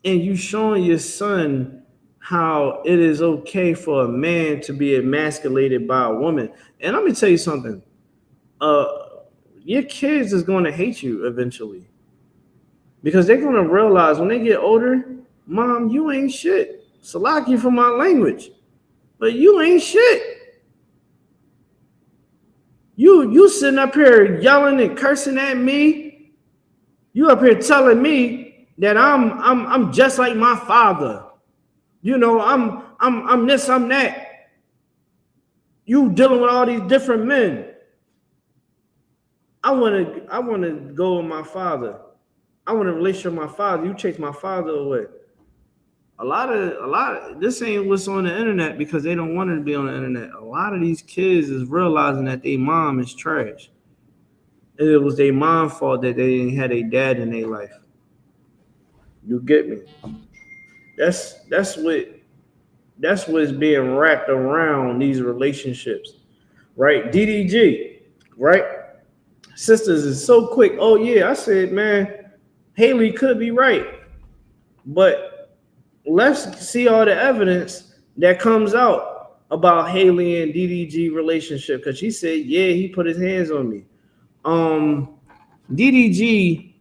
And you showing your son how it is okay for a man to be emasculated by a woman. And let me tell you something. Your kids is going to hate you eventually. Because they're going to realize when they get older, Mom, you ain't shit. Salaki for my language. But you ain't shit. You sitting up here yelling and cursing at me. You up here telling me that I'm just like my father. You know, I'm this, I'm that. You dealing with all these different men. I wanna go with my father. I want a relationship with my father. You chase my father away. A lot of this ain't what's on the internet because they don't want it to be on the internet. A lot of these kids is realizing that their mom is trash. And it was their mom's fault that they didn't have a dad in their life. You get me? That's what's being wrapped around these relationships, right? DDG, right? Sisters is so quick. Oh yeah, I said, man, Haley could be right, but let's see all the evidence that comes out about Haley and DDG relationship, because she said, yeah, he put his hands on me. DDG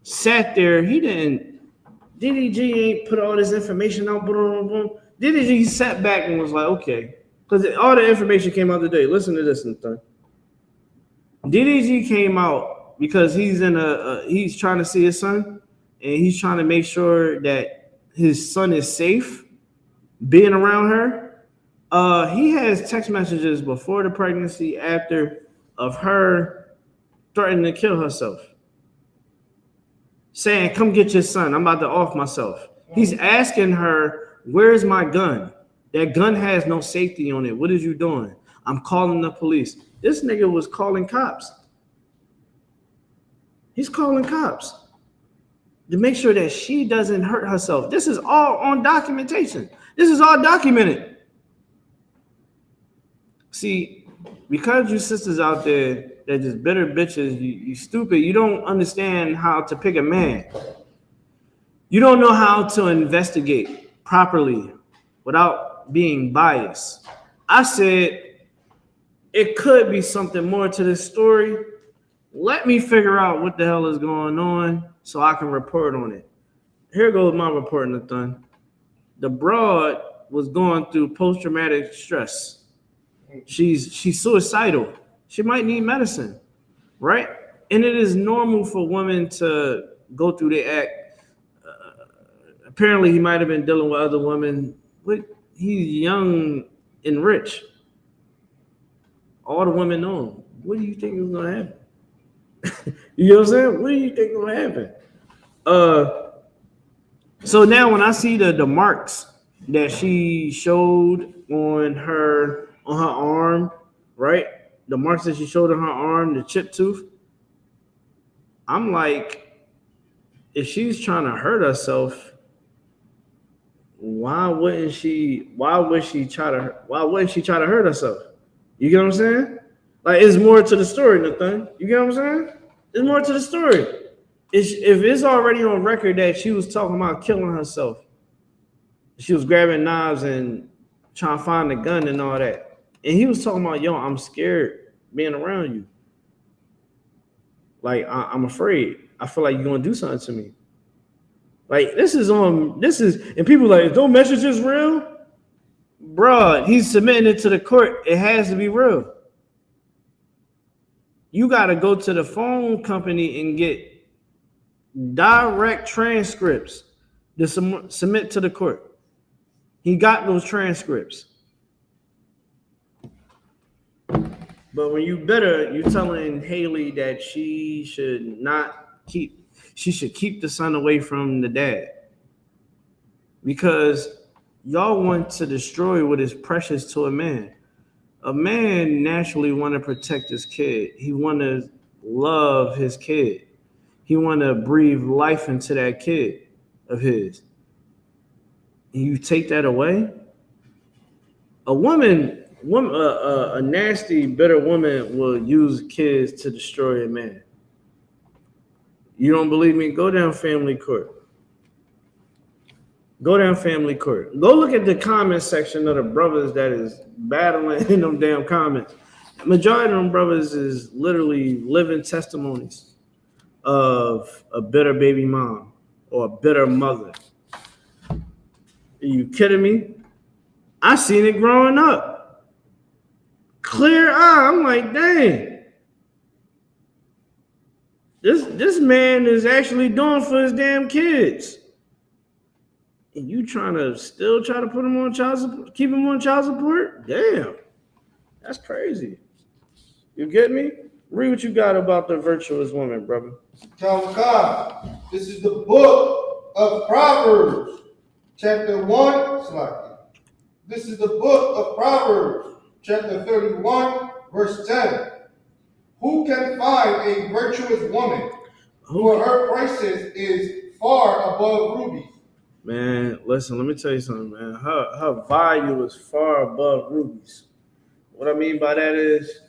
sat there. DDG ain't put all this information out. DDG sat back and was like, okay, because all the information came out today. Listen to this, Nathan. DDG came out because he's he's trying to see his son, and he's trying to make sure that his son is safe being around her. He has text messages before the pregnancy, after, of her threatening to kill herself, saying, come get your son. I'm about to off myself. He's asking her, where's my gun? That gun has no safety on it. What is you doing? I'm calling the police. This nigga was calling cops. He's calling cops to make sure that she doesn't hurt herself. This is all on documentation. This is all documented. See, because you sisters out there that just bitter bitches, you stupid, you don't understand how to pick a man. You don't know how to investigate properly without being biased. I said, it could be something more to this story. Let me figure out what the hell is going on so I can report on it. Here goes my report, Nathan. The broad was going through post-traumatic stress. She's suicidal. She might need medicine, right? And it is normal for women to go through the act. Apparently, he might have been dealing with other women. But he's young and rich. All the women know him. What do you think is going to happen? You know what I'm saying? What do you think is going to happen? So now when I see the marks that she showed on her arm, right? The marks that she showed on her arm, the chipped tooth. I'm like, if she's trying to hurt herself, why wouldn't she try to hurt herself? You get what I'm saying? Like, it's more to the story, Nathan. You get what I'm saying? There's more to the story. If it's already on record that she was talking about killing herself, she was grabbing knives and trying to find the gun and all that, and he was talking about, yo, I'm scared being around you. Like, I'm afraid. I feel like you're gonna do something to me. Like, and people like, don't messages real? Bruh, he's submitting it to the court. It has to be real. You got to go to the phone company and get direct transcripts to submit to the court. He got those transcripts. But when you're telling Haley that she should keep the son away from the dad. Because y'all want to destroy what is precious to a man. A man naturally want to protect his kid. He want to love his kid. He want to breathe life into that kid of his. And you take that away? A nasty, bitter woman will use kids to destroy a man. You don't believe me? Go down family court. Go down family court. Go look at the comment section of the brothers that is battling in them damn comments. The majority of them brothers is literally living testimonies of a bitter baby mom or a bitter mother. Are you kidding me? I seen it growing up. Clear eye. I'm like, dang. This man is actually doing for his damn kids. And you trying to still try to put him on child support, keep him on child support? Damn. That's crazy. You get me? Read what you got about the virtuous woman, brother. This is the book of Proverbs, chapter 1. This is the book of Proverbs, chapter 31, verse 10. Who can find a virtuous woman? For her prices is far above rubies. Man, listen, let me tell you something, man. Her value is far above rubies. What I mean by that is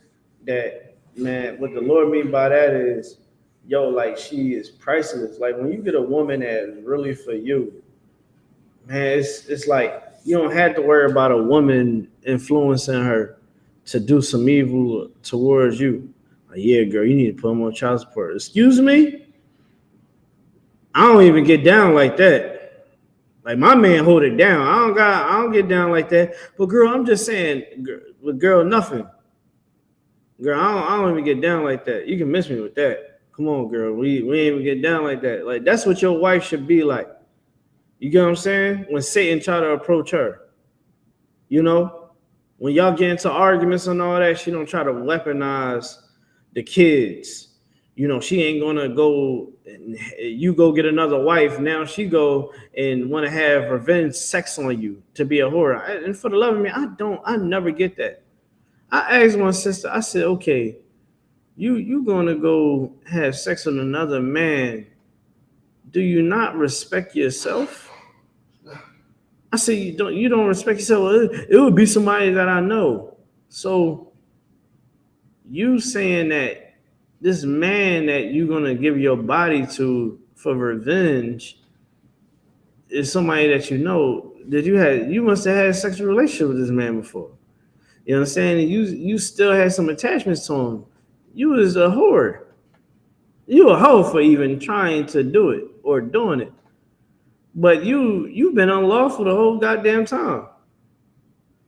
that, man, what the Lord mean by that is, yo, like, she is priceless. Like, when you get a woman that is really for you, man, it's like you don't have to worry about a woman influencing her to do some evil towards you. Like, yeah, girl, you need to put him on child support. Excuse me? I don't even get down like that. Like, my man hold it down. I don't get down like that. But girl, I'm just saying, girl, nothing. Girl, I don't even get down like that. You can miss me with that. Come on, girl. We ain't even get down like that. Like, that's what your wife should be like. You get what I'm saying? When Satan try to approach her. You know? When y'all get into arguments and all that, she don't try to weaponize the kids. You know, she ain't gonna go, you go get another wife. Now she go and want to have revenge sex on you to be a whore. And for the love of me, I never get that. I asked my sister, I said, okay, you gonna go have sex with another man. Do you not respect yourself? I said, you don't respect yourself. It would be somebody that I know. So you saying that this man that you're gonna give your body to for revenge is somebody that you know that you must have had a sexual relationship with this man before. You understand? And you still had some attachments to him. You was a whore. You a hoe for even trying to do it or doing it. But you've been unlawful the whole goddamn time.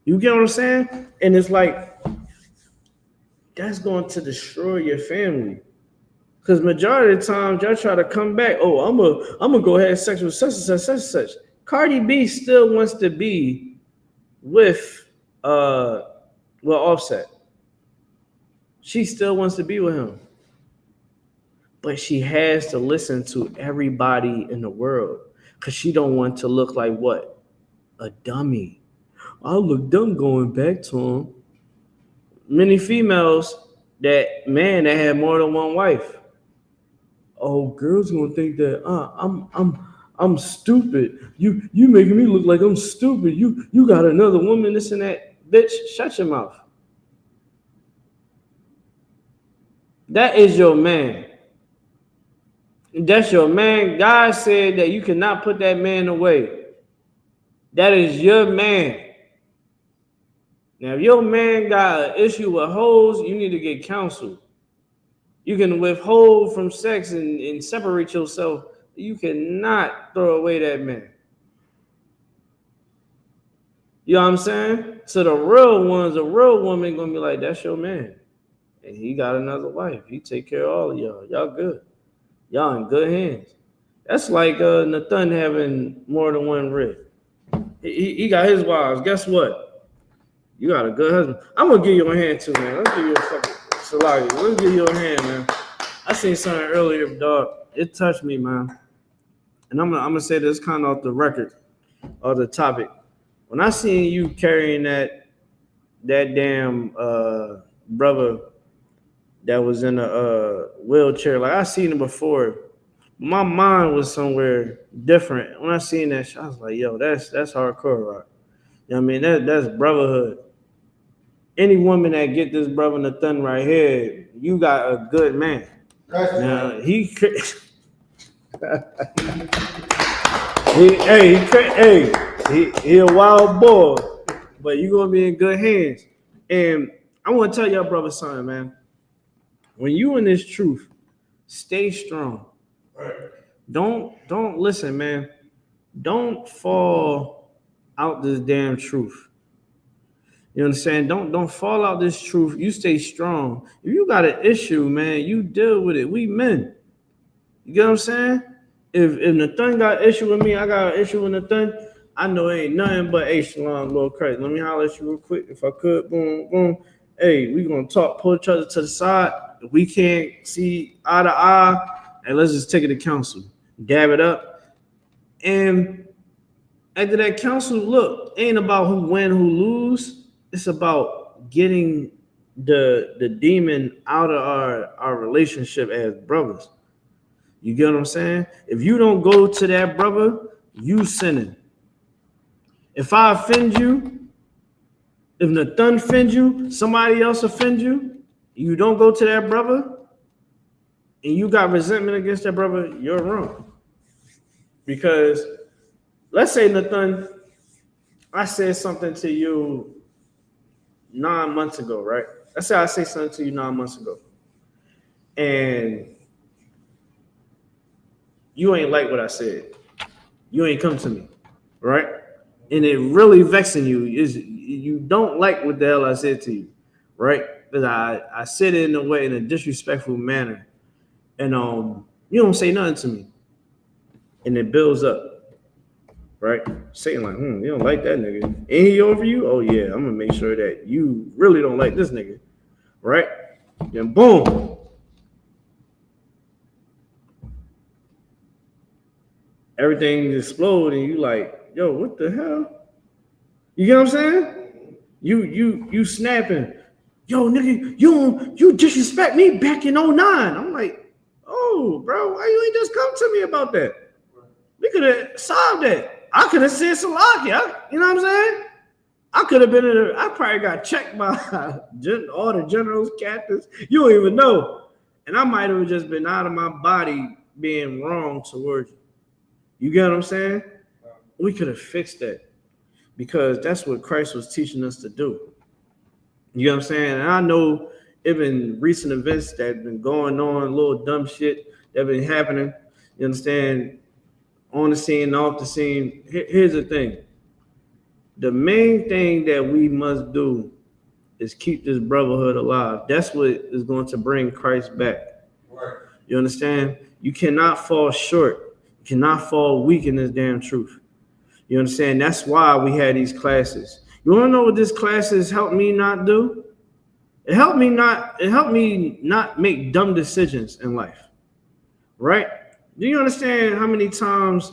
You get what I'm saying? And it's like, that's going to destroy your family. Because majority of the time, y'all try to come back. Oh, I'm gonna go ahead and sex with such and such, such and such. Cardi B still wants to be with Offset. She still wants to be with him. But she has to listen to everybody in the world. Because she don't want to look like what? A dummy. I look dumb going back to him. Many females that had more than one wife. Oh, girls gonna think that I'm stupid. You making me look like I'm stupid. You got another woman, this and that. Bitch, shut your mouth. That is your man. That's your man. God said that you cannot put that man away. That is your man. Now, if your man got an issue with hoes, you need to get counsel. You can withhold from sex and separate yourself. You cannot throw away that man. You know what I'm saying? So the real ones, a real woman gonna be like, that's your man. And he got another wife. He take care of all of y'all. Y'all good. Y'all in good hands. That's like Nathan having more than one rib. He got his wives. Guess what? You got a good husband. I'm gonna give you a hand too, man. Let's give you a fucking salagi. Let's give you a hand, man. I seen something earlier, dog. It touched me, man. And I'm gonna say this kind of off the record or the topic. When I seen you carrying that damn brother that was in a wheelchair, like I seen him before. My mind was somewhere different. When I seen that shit, I was like, yo, that's hardcore, right? You know what I mean? That's brotherhood. Any woman that get this brother Nathan right here, you got a good man. Now, He a wild boy, but you gonna be in good hands. And I want to tell your brother something, man. When you in this truth, stay strong. Don't listen, man. Don't fall out this damn truth. You understand? Don't fall out this truth. You stay strong. If you got an issue, man, you deal with it. We men. You get what I'm saying? If Nathan got an issue with me, I got an issue with Nathan. I know it ain't nothing but SHALAM, Lord Christ. Let me holler at you real quick, if I could. Boom, boom. Hey, we gonna talk, pull each other to the side. If we can't see eye to eye, and let's just take it to counsel, dab it up, and after that counsel, look, ain't about who win, who lose. It's about getting the demon out of our relationship as brothers. You get what I'm saying? If you don't go to that brother, you sinning. If I offend you, if Nathan offend you, somebody else offend you, you don't go to that brother, and you got resentment against that brother, you're wrong. Because let's say, Nathan, I said something to you 9 months ago, right? Let's say I say something to you 9 months ago, and you ain't like what I said. You ain't come to me, right? And it really vexing you. Is you don't like what the hell I said to you, right? Because I said it in a disrespectful manner, and you don't say nothing to me, and it builds up. Right? Saying like, you don't like that nigga. Ain't he over you? Oh yeah, I'm gonna make sure that you really don't like this nigga. Right? Then boom. Everything explodes and you like, yo, what the hell? You get what I'm saying? You snapping. Yo, nigga, you disrespect me back in 09. I'm like, oh, bro, why you ain't just come to me about that? We could have solved that. I could have said SICARII. You know what I'm saying? I could have been I probably got checked by all the generals, captains. You don't even know. And I might have just been out of my body being wrong towards you. You get what I'm saying? We could have fixed that because that's what Christ was teaching us to do. You know what I'm saying? And I know even recent events that have been going on, little dumb shit that have been happening. You understand? On the scene, off the scene. Here's the thing. The main thing that we must do is keep this brotherhood alive. That's what is going to bring Christ back. Right. You understand? You cannot fall short. You cannot fall weak in this damn truth. You understand? That's why we had these classes. You want to know what this classes helped me not do? It helped me not make dumb decisions in life. Right? Do you understand how many times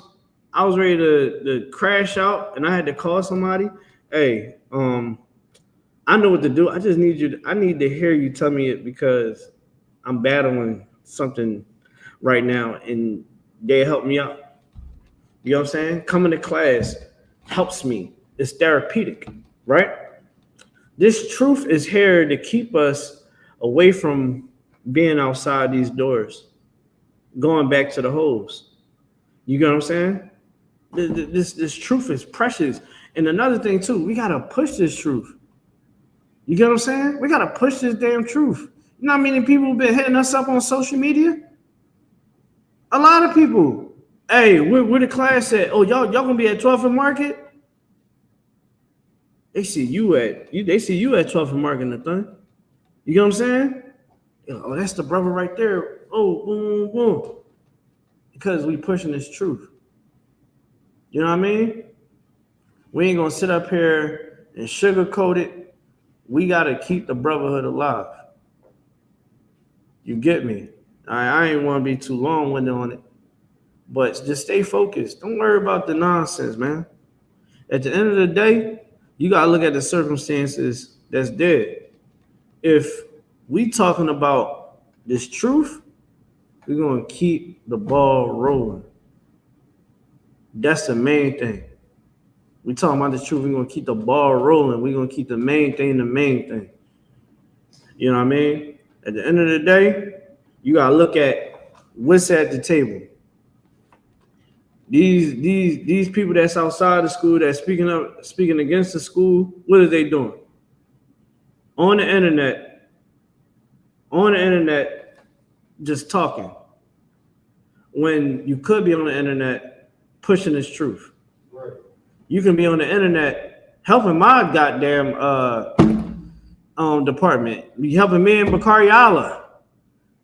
I was ready to crash out and I had to call somebody? Hey, I know what to do. I just need I need to hear you tell me it because I'm battling something right now and they help me out. You know what I'm saying? Coming to class helps me. It's therapeutic, right? This truth is here to keep us away from being outside these doors, going back to the holes. You get what I'm saying? This truth is precious. And another thing too, we gotta push this truth. You get what I'm saying? We gotta push this damn truth. You know how many people have been hitting us up on social media? A lot of people. Hey, where the class at? Oh, y'all gonna be at 12th and Market? They see you at 12th and Market, Nathan. You get what I'm saying? Oh, that's the brother right there. Oh, boom, boom. Because we pushing this truth. You know what I mean? We ain't gonna sit up here and sugarcoat it. We gotta keep the brotherhood alive. You get me? I ain't want to be too long-winded on it, but just stay focused. Don't worry about the nonsense, man. At the end of the day, you gotta look at the circumstances that's there. If we talking about this truth, we're gonna keep the ball rolling. That's the main thing. We talking about the truth, we're gonna keep the ball rolling. We're gonna keep the main thing the main thing. You know what I mean? At the end of the day, you gotta look at what's at the table. These people that's outside the school that's speaking against the school, what are they doing? On the internet, just talking. When you could be on the internet pushing this truth. Right. You can be on the internet helping my goddamn department. Be helping me and Bakariala.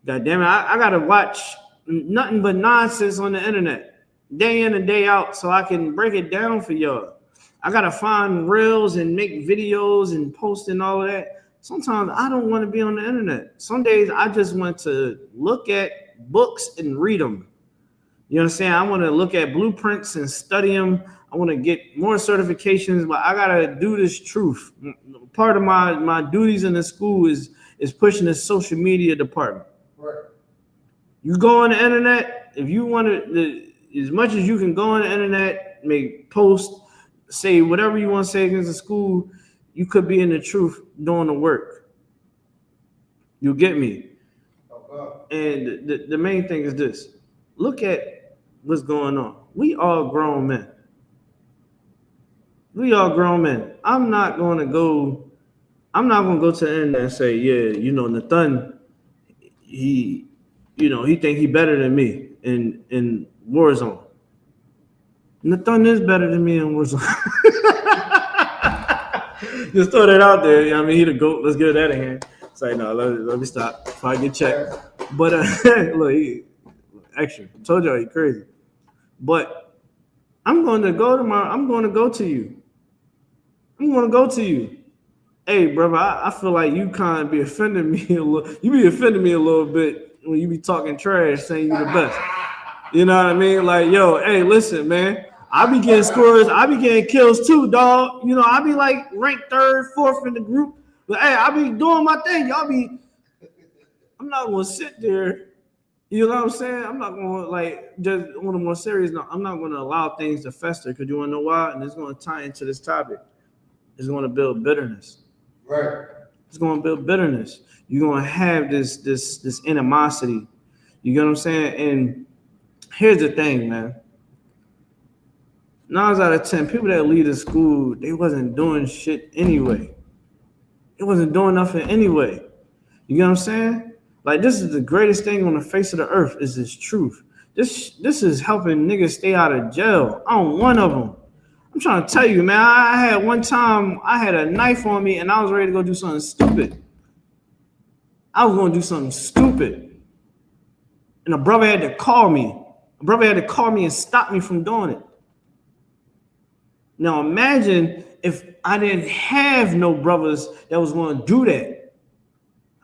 God damn it, I gotta watch nothing but nonsense on the internet, day in and day out, so I can break it down for y'all. I gotta find reels and make videos and post and all of that. Sometimes I don't want to be on the internet. Some days I just want to look at books and read them. You understand? I want to look at blueprints and study them. I want to get more certifications, but I gotta do this truth. Part of my duties in the school is pushing the social media department. Right. You go on the internet, if you want to, as much as you can go on the internet, make posts, say whatever you want to say against the school, you could be in the truth doing the work. You get me? Okay. And the main thing is this. Look at what's going on. We all grown men. We all grown men. I'm not going to go to the internet and say, yeah, you know, Nathan, he think he better than me in Warzone. Nathan is better than me in Warzone. Just throw that out there. I mean, he the GOAT. Let's give that a hand. Say, no, let me stop before I get checked. But look, extra. I told y'all he crazy. But I'm going to go to you. Hey, brother, I feel like you kind of be offending me a little. You be offending me a little bit when you be talking trash, saying you the best. You know what I mean? Like, yo, hey, listen, man. I be getting scores. I be getting kills too, dog. You know, I be like ranked 3rd, 4th in the group. But hey, I be doing my thing. I'm not gonna sit there. You know what I'm saying? I'm not gonna just on a more serious note. I'm not gonna allow things to fester because you wanna know why? And it's gonna tie into this topic. It's gonna build bitterness. Right. It's gonna build bitterness. You're gonna have this animosity. You get what I'm saying? And here's the thing, man. 9 out of 10 people that leave the school, they wasn't doing shit anyway. It wasn't doing nothing anyway. You get what I'm saying? Like, this is the greatest thing on the face of the earth is this truth. This is helping niggas stay out of jail. I'm one of them. I'm trying to tell you, man, I had one time, I had a knife on me and I was ready to go do something stupid. I was going to do something stupid. And a brother had to call me. A brother had to call me and stop me from doing it. Now imagine if I didn't have no brothers that was going to do that.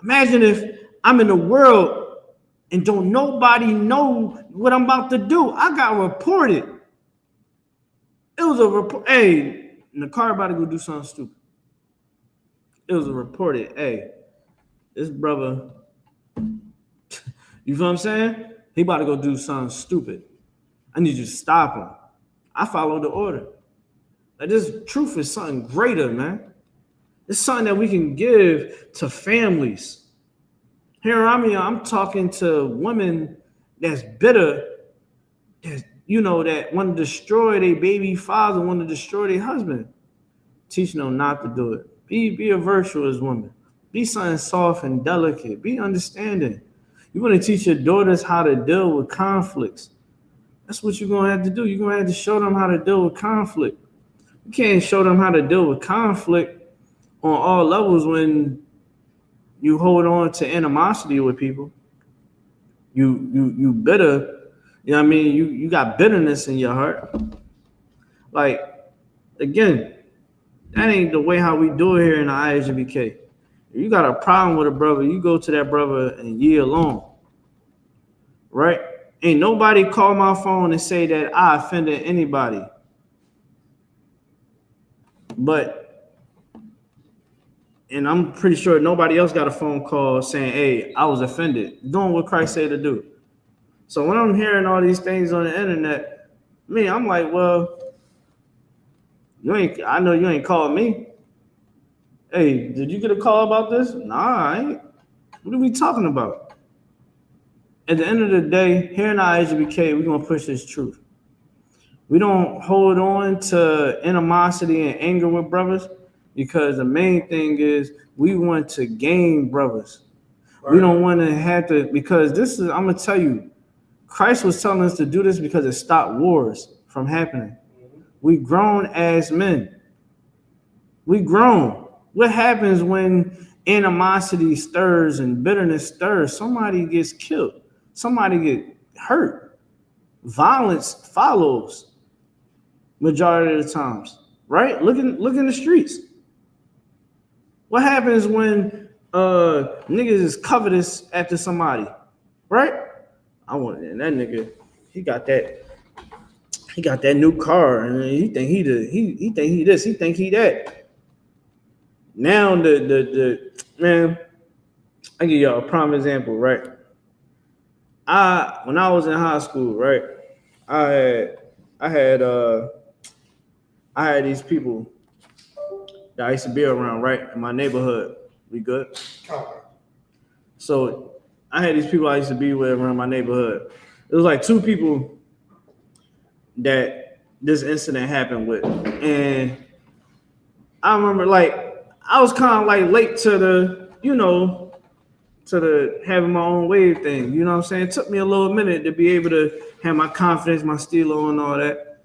Imagine if I'm in the world and don't nobody know what I'm about to do. I got reported. It was a report. Hey, the car about to go do something stupid. It was a reported. Hey, this brother, you feel what I'm saying? He about to go do something stupid. I need you to stop him. I followed the order. Like, this truth is something greater, man. It's something that we can give to families. Here I'm talking to women that's bitter, that want to destroy their baby father, want to destroy their husband. Teaching them not to do it. Be a virtuous woman. Be something soft and delicate. Be understanding. You want to teach your daughters how to deal with conflicts. That's what you're going to have to do. You're going to have to show them how to deal with conflict. You can't show them how to deal with conflict on all levels when you hold on to animosity with people. You bitter, you know what I mean? You got bitterness in your heart. Like, again, that ain't the way how we do it here in the I.S.U.P.K. If you got a problem with a brother, you go to that brother and yield alone. Right? Ain't nobody call my phone and say that I offended anybody. And I'm pretty sure nobody else got a phone call saying, hey, I was offended, doing what Christ said to do. So when I'm hearing all these things on the internet, I'm like, well, I know you ain't called me. Hey, did you get a call about this? Nah, I ain't. What are we talking about? At the end of the day, here in the I.S.U.P.K, we're going to push this truth. We don't hold on to animosity and anger with brothers because the main thing is we want to gain brothers. Right. We don't want to have to, because this is, I'm going to tell you, Christ was telling us to do this because it stopped wars from happening. We grown as men. We grown. What happens when animosity stirs and bitterness stirs? Somebody gets killed. Somebody get hurt. Violence follows majority of the times, right? Look in the streets. What happens when niggas is covetous after somebody, right? I want that nigga. He got that new car, and he think he this, he think he that. Now the man, I give y'all a prime example, right? When I was in high school, right, I had these people that I used to be around, right, in my neighborhood. We good? So I had these people I used to be with around my neighborhood. It was like 2 people that this incident happened with. And I remember, like, I was kind of like late to the, having my own wave thing. You know what I'm saying? It took me a little minute to be able to have my confidence, my stilo and all that.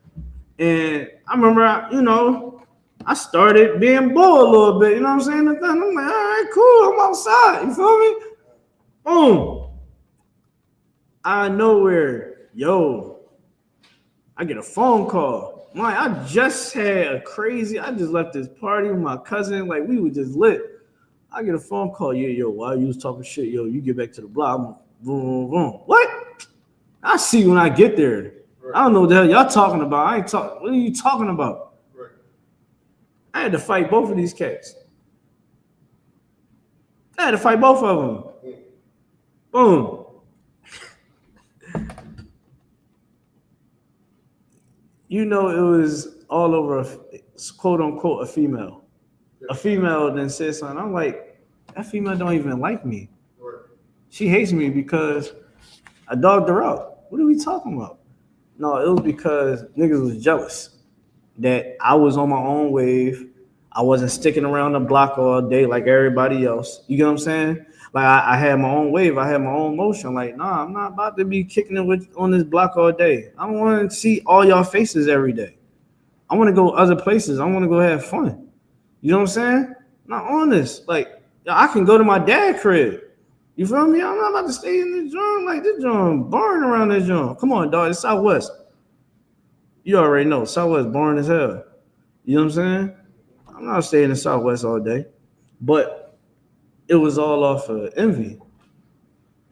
And I remember, I started being bold a little bit. You know what I'm saying? I'm like, all right, cool. I'm outside. You feel me? Boom. Out of nowhere, I get a phone call. I'm like, I just left this party with my cousin. Like, we were just lit. I get a phone call. While you was talking shit, you get back to the block. I'm boom, boom, boom. What? I see you when I get there. Right. I don't know what the hell y'all talking about. What are you talking about? Right. I had to fight both of these cats. I had to fight both of them. Boom. It was all over, quote unquote, a female. A female then said something. I'm like, that female don't even like me. Right. She hates me because I dogged her out. What are we talking about? No, it was because niggas was jealous that I was on my own wave. I wasn't sticking around the block all day like everybody else. You get what I'm saying? Like, I had my own wave. I had my own motion. Like, nah, I'm not about to be kicking it on this block all day. I don't want to see all y'all faces every day. I want to go other places. I want to go have fun. You know what I'm saying? Not on this. Like, I can go to my dad's crib. You feel me? I'm not about to stay in this joint. Like, this joint boring around this joint. Come on, dog. It's Southwest. You already know. Southwest boring as hell. You know what I'm saying? I'm not staying in Southwest all day. But it was all off of envy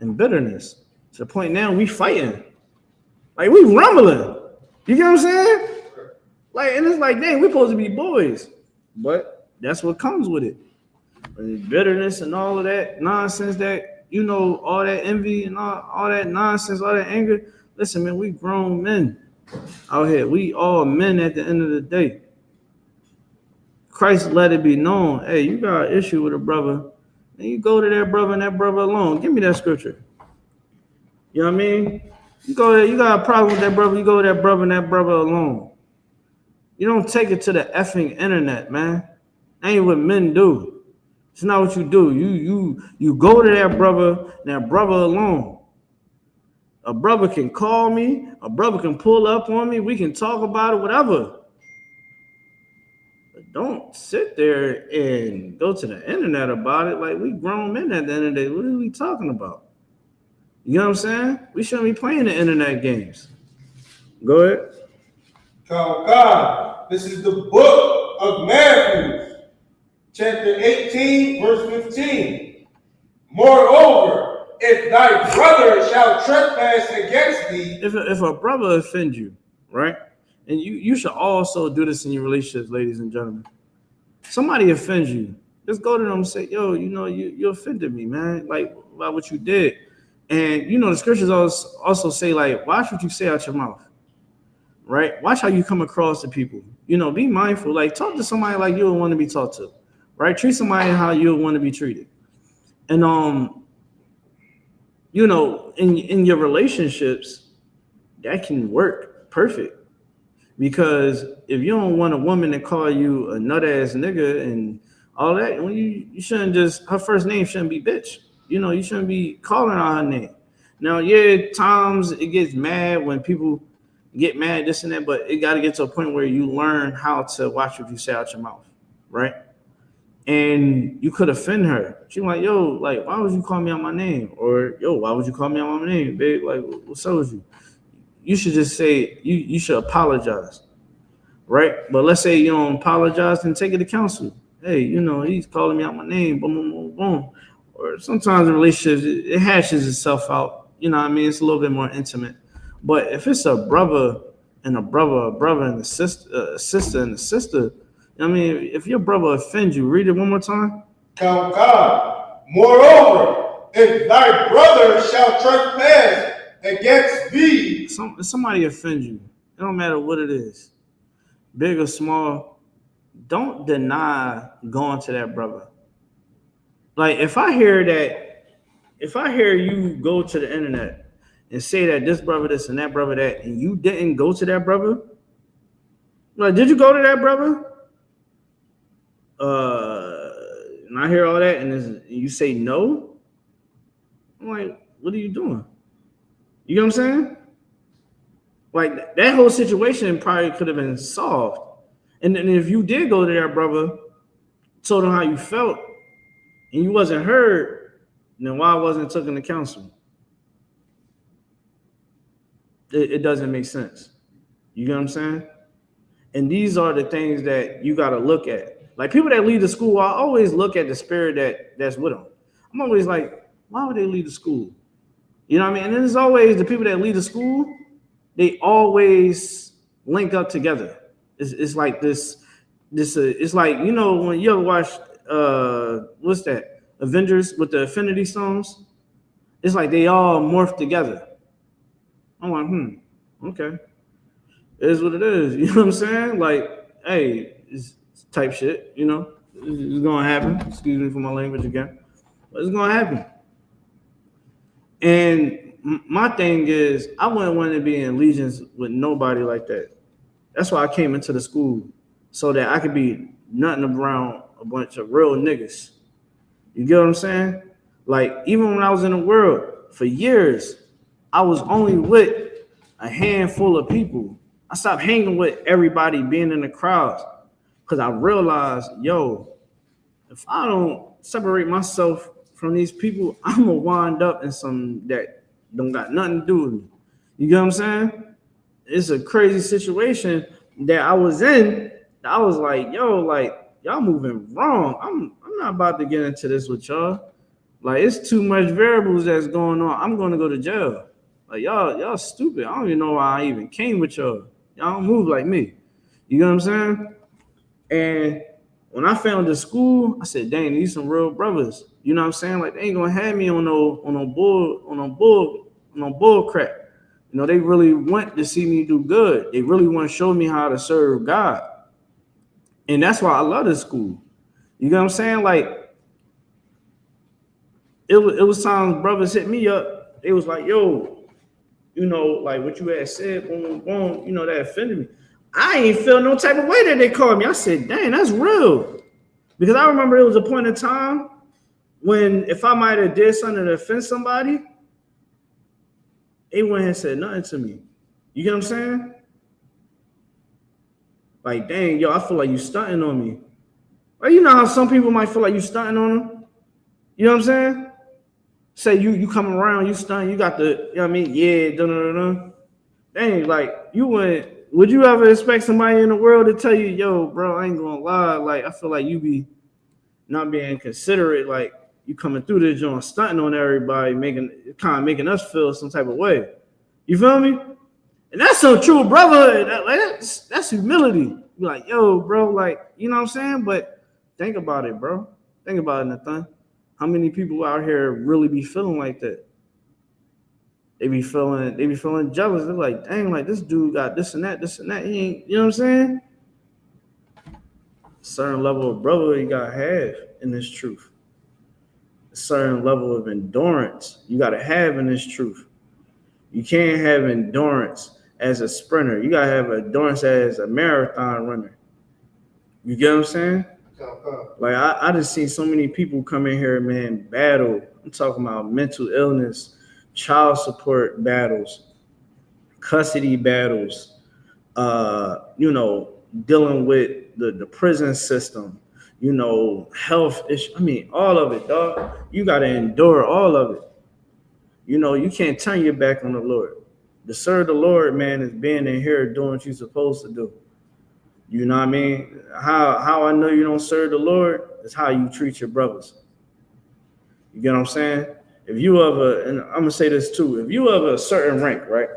and bitterness. To the point now we fighting. Like, we rumbling. You get what I'm saying? Like, and it's like, dang, we're supposed to be boys. But that's what comes with it. Bitterness and all of that nonsense that, all that envy and all that nonsense, all that anger. Listen, man, we grown men out here. We all men at the end of the day. Christ let it be known, hey, you got an issue with a brother, and you go to that brother and that brother alone. Give me that scripture. You know what I mean? You go there, you got a problem with that brother, you go to that brother and that brother alone. You don't take it to the effing internet, man. That ain't what men do. It's not what you do. You go to that brother and that brother alone. A brother can call me, a brother can pull up on me, we can talk about it, whatever. But don't sit there and go to the internet about it like we grown men at the end of the day. What are we talking about? You know what I'm saying? We shouldn't be playing the internet games. Go ahead. God, this is the book of Matthew, chapter 18, verse 15. Moreover, if thy brother shall trespass against thee. If a brother offends you, right? And you should also do this in your relationships, ladies and gentlemen. Somebody offends you. Just go to them and say, yo, you offended me, man. Like, about what you did. And, the scriptures also say, like, watch what you say out your mouth. Right? Watch how you come across to people. Be mindful. Like, talk to somebody like you would want to be talked to. Right? Treat somebody how you would want to be treated. And, in your relationships, that can work perfect. Because if you don't want a woman to call you a nut ass nigga and all that, well, you shouldn't just, her first name shouldn't be bitch. You know, you shouldn't be calling out her name. Now, yeah, times it gets mad when people get mad, this and that, but it got to get to a point where you learn how to watch what you say out your mouth, right? And you could offend her. She's like, yo, like, why would you call me out my name? Or, yo, why would you call me out my name, babe? Like, what's up with you? You should just say, you should apologize, right? But let's say you don't apologize and take it to counsel. Hey, you know, he's calling me out my name, boom, boom, boom, boom. Or sometimes in relationships, it hashes itself out. You know what I mean? It's a little bit more intimate. But if it's a brother and a brother and a sister and a sister, I mean, if your brother offends you, read it one more time. Count God. Moreover, if thy brother shall trespass against thee, somebody offends you, it don't matter what it is, big or small, don't deny going to that brother. Like if I hear you go to the internet and say that this brother this and that brother that, and you didn't go to that brother, like, did you go to that brother? And I hear all that, and you say no. I'm like, what are you doing? You know what I'm saying? Like that whole situation probably could have been solved. And then if you did go to that brother, told him how you felt, and you wasn't heard, then why wasn't taken to counsel? It doesn't make sense. You get what I'm saying? And these are the things that you got to look at. Like people that leave the school, I always look at the spirit that's with them. I'm always like, why would they leave the school? You know what I mean? And there's always the people that leave the school, they always link up together. It's like this. It's like, you know, when you ever watch what's that? Avengers with the Infinity Stones. It's like they all morph together. I'm like, okay. It is what it is. You know what I'm saying? Like, hey, it's type shit, you know. It's gonna happen. Excuse me for my language again. But it's gonna happen. And my thing is, I wouldn't want to be in allegiance with nobody like that. That's why I came into the school, so that I could be nothing around a bunch of real niggas. You get what I'm saying? Like, even when I was in the world, for years, I was only with a handful of people. I stopped hanging with everybody, being in the crowds, because I realized, yo, if I don't separate myself from these people, I'm going to wind up in some that don't got nothing to do with me. You get what I'm saying? It's a crazy situation that I was in. I was like, yo, like, y'all moving wrong. I'm not about to get into this with y'all. Like, it's too much variables that's going on. I'm going to go to jail. Like, y'all stupid. I don't even know why I even came with y'all. Y'all don't move like me. You know what I'm saying? And when I found the school, I said, dang, these some real brothers. You know what I'm saying? Like, they ain't gonna have me on no bull crap. You know, they really want to see me do good. They really want to show me how to serve God. And that's why I love this school. You know what I'm saying? Like, it was times brothers hit me up. They was like, yo, you know, like what you had said, boom, boom, boom, you know, that offended me. I ain't feel no type of way that they called me. I said, dang, that's real. Because I remember it was a point in time when if I might have did something to offend somebody, they went and said nothing to me. You get what I'm saying? Like, dang, yo, I feel like you stunting on me. Well, you know how some people might feel like you stunting on them? You know what I'm saying? Say you come around, you stunt, you got the, you know what I mean? Yeah, dun. Dang, like, would you ever expect somebody in the world to tell you, yo, bro, I ain't gonna lie, like, I feel like you be not being considerate, like, you coming through this joint, stunting on everybody, making us feel some type of way. You feel me? And that's some true brotherhood. That's humility. You're like, yo, bro, like, you know what I'm saying? But think about it, bro. Think about it, Nathan. How many people out here really be feeling like that? They be feeling jealous. They're like, dang, like this dude got this and that. He ain't, you know what I'm saying? A certain level of brotherhood you gotta have in this truth. A certain level of endurance you gotta have in this truth. You can't have endurance as a sprinter. You gotta have endurance as a marathon runner. You get what I'm saying? Like I just seen so many people come in here, man, battle. I'm talking about mental illness, child support battles, custody battles, dealing with the prison system, health issues. I mean, all of it, dog. You gotta endure all of it. You can't turn your back on the Lord. To serve the Lord, man, is being in here doing what you're supposed to do. You know what I mean? How I know you don't serve the Lord is how you treat your brothers. You get what I'm saying? If you have and I'm gonna say this too, if you have a certain rank, right?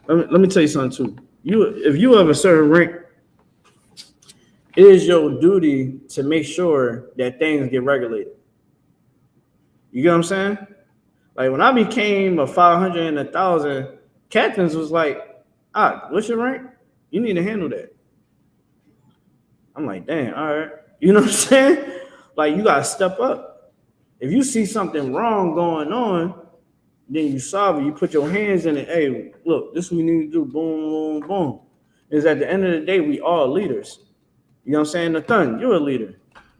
Let me tell you something too. If you have a certain rank, it is your duty to make sure that things get regulated. You get what I'm saying? Like when I became a 500 and 1,000, captains was like, what's your rank? You need to handle that. I'm like, damn, all right. You know what I'm saying? Like you gotta step up. If you see something wrong going on, then you solve it. You put your hands in it. Hey, look, this is what we need to do. Boom, boom, boom. Is at the end of the day, we all leaders. You know what I'm saying? Nathan, you're a leader. You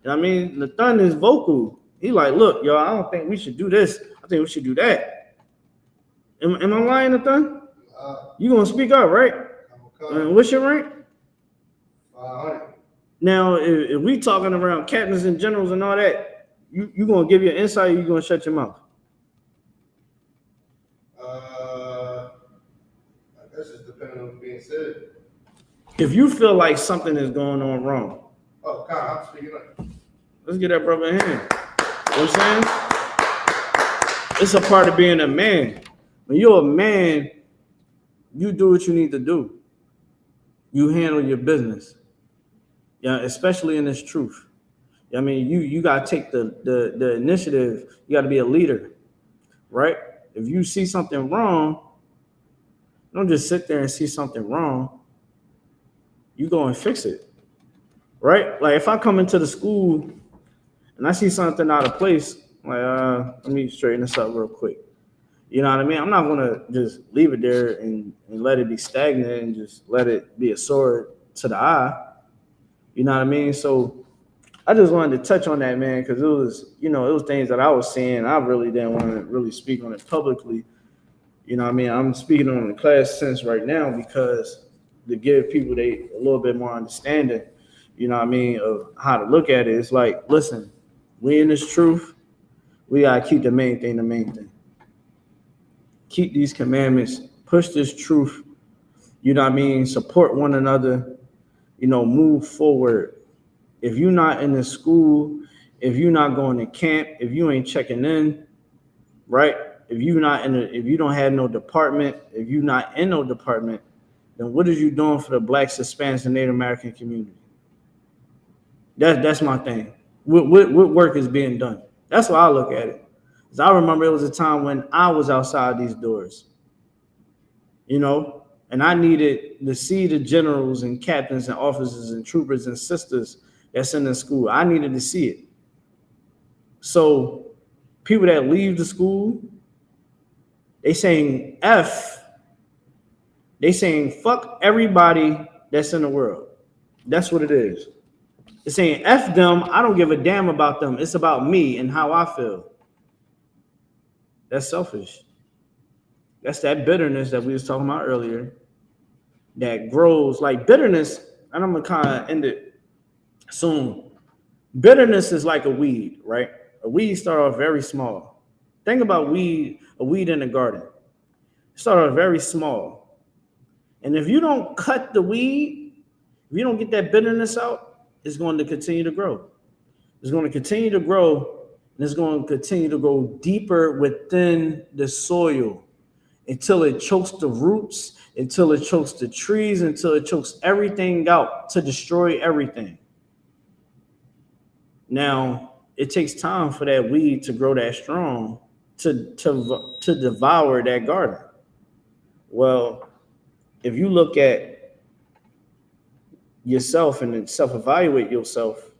know what I mean? Nathan is vocal. He like, look, yo, I don't think we should do this. I think we should do that. Am I lying, Nathan? You gonna speak up, right? What's your rank? 500. Now, if we talking around captains and generals and all that, you gonna give your insight, or you gonna shut your mouth? I guess it's depending on what's being said. If you feel like something is going on wrong, I'm speaking up. Let's get that brother in here. You know what I'm saying? It's a part of being a man. When you're a man, you do what you need to do. You handle your business. Yeah, especially in this truth. I mean, you gotta take the initiative. You gotta be a leader, right? If you see something wrong, don't just sit there and see something wrong. You go and fix it, right? Like if I come into the school and I see something out of place, like let me straighten this up real quick. You know what I mean? I'm not gonna just leave it there and let it be stagnant and just let it be a sword to the eye. You know what I mean? So I just wanted to touch on that, man, because it was things that I was seeing. I really didn't want to really speak on it publicly. You know what I mean? I'm speaking on the class sense right now because to give people a little bit more understanding, you know what I mean, of how to look at it. It's like, listen, we in this truth, we gotta keep the main thing. Keep these commandments, push this truth, you know what I mean, support one another, move forward. If you're not in the school, if you're not going to camp, if you ain't checking in, right? If you don't have no department, if you're not in no department, then what is you doing for the Blacks, Hispanics, and Native American community? That's my thing. What work is being done? That's why I look at it. Because I remember it was a time when I was outside these doors, and I needed to see the generals and captains and officers and troopers and sisters that's in the school. I needed to see it. So people that leave the school, they saying fuck everybody that's in the world. That's what it is. It's saying F them. I don't give a damn about them. It's about me and how I feel. That's selfish. That's that bitterness that we was talking about earlier that grows like bitterness. And I'm going to kind of end it soon. Bitterness is like a weed, right? A weed starts off very small. Think about a weed in the garden. It starts off very small. And if you don't cut the weed, if you don't get that bitterness out, it's going to continue to grow. It's going to continue to grow, and it's going to continue to go deeper within the soil until it chokes the roots, until it chokes the trees, until it chokes everything out to destroy everything. Now, it takes time for that weed to grow that strong to devour that garden. Well, if you look at yourself and then self-evaluate yourself,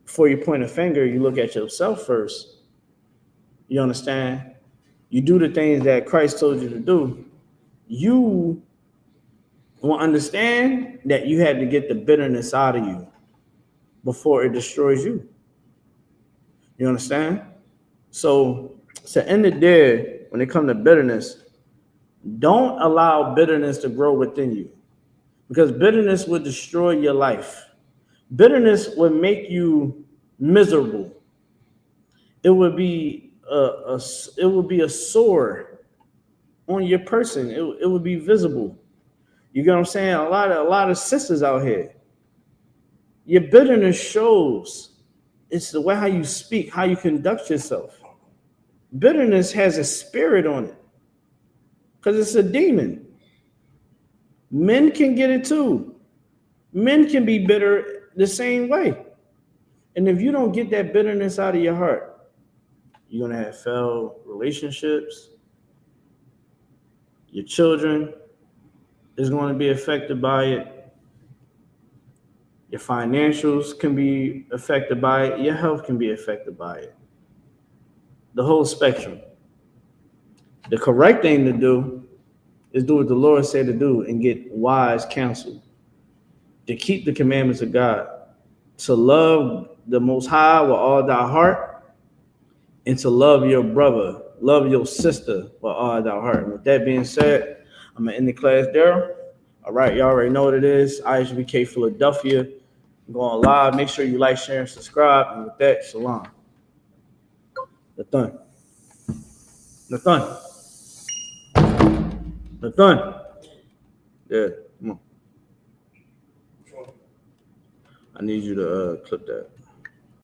before you point a finger, you look at yourself first. You understand? You do the things that Christ told you to do. you will understand that you had to get the bitterness out of you before it destroys you. You understand? So to end it there, when it comes to bitterness, don't allow bitterness to grow within you, because bitterness will destroy your life. Bitterness will make you miserable. It would be a sore on your person. It would be visible. You get what I'm saying? A lot of sisters out here, your bitterness shows. It's the way how you speak, how you conduct yourself. Bitterness has a spirit on it because it's a demon. Men can get it too. Men can be bitter the same way. And if you don't get that bitterness out of your heart, you're going to have failed relationships. Your children is going to be affected by it. Your financials can be affected by it. Your health can be affected by it. The whole spectrum. The correct thing to do is do what the Lord said to do and get wise counsel. To keep the commandments of God. To love the Most High with all thy heart. And to love your brother, love your sister with all thy heart. And with that being said, I'm going to end the class there. All right, y'all already know what it is. I.S.U.P.K Philadelphia. I'm going live. Make sure you like, share, and subscribe. And with that, shalom. Nathan. Yeah, come on. I need you to clip that.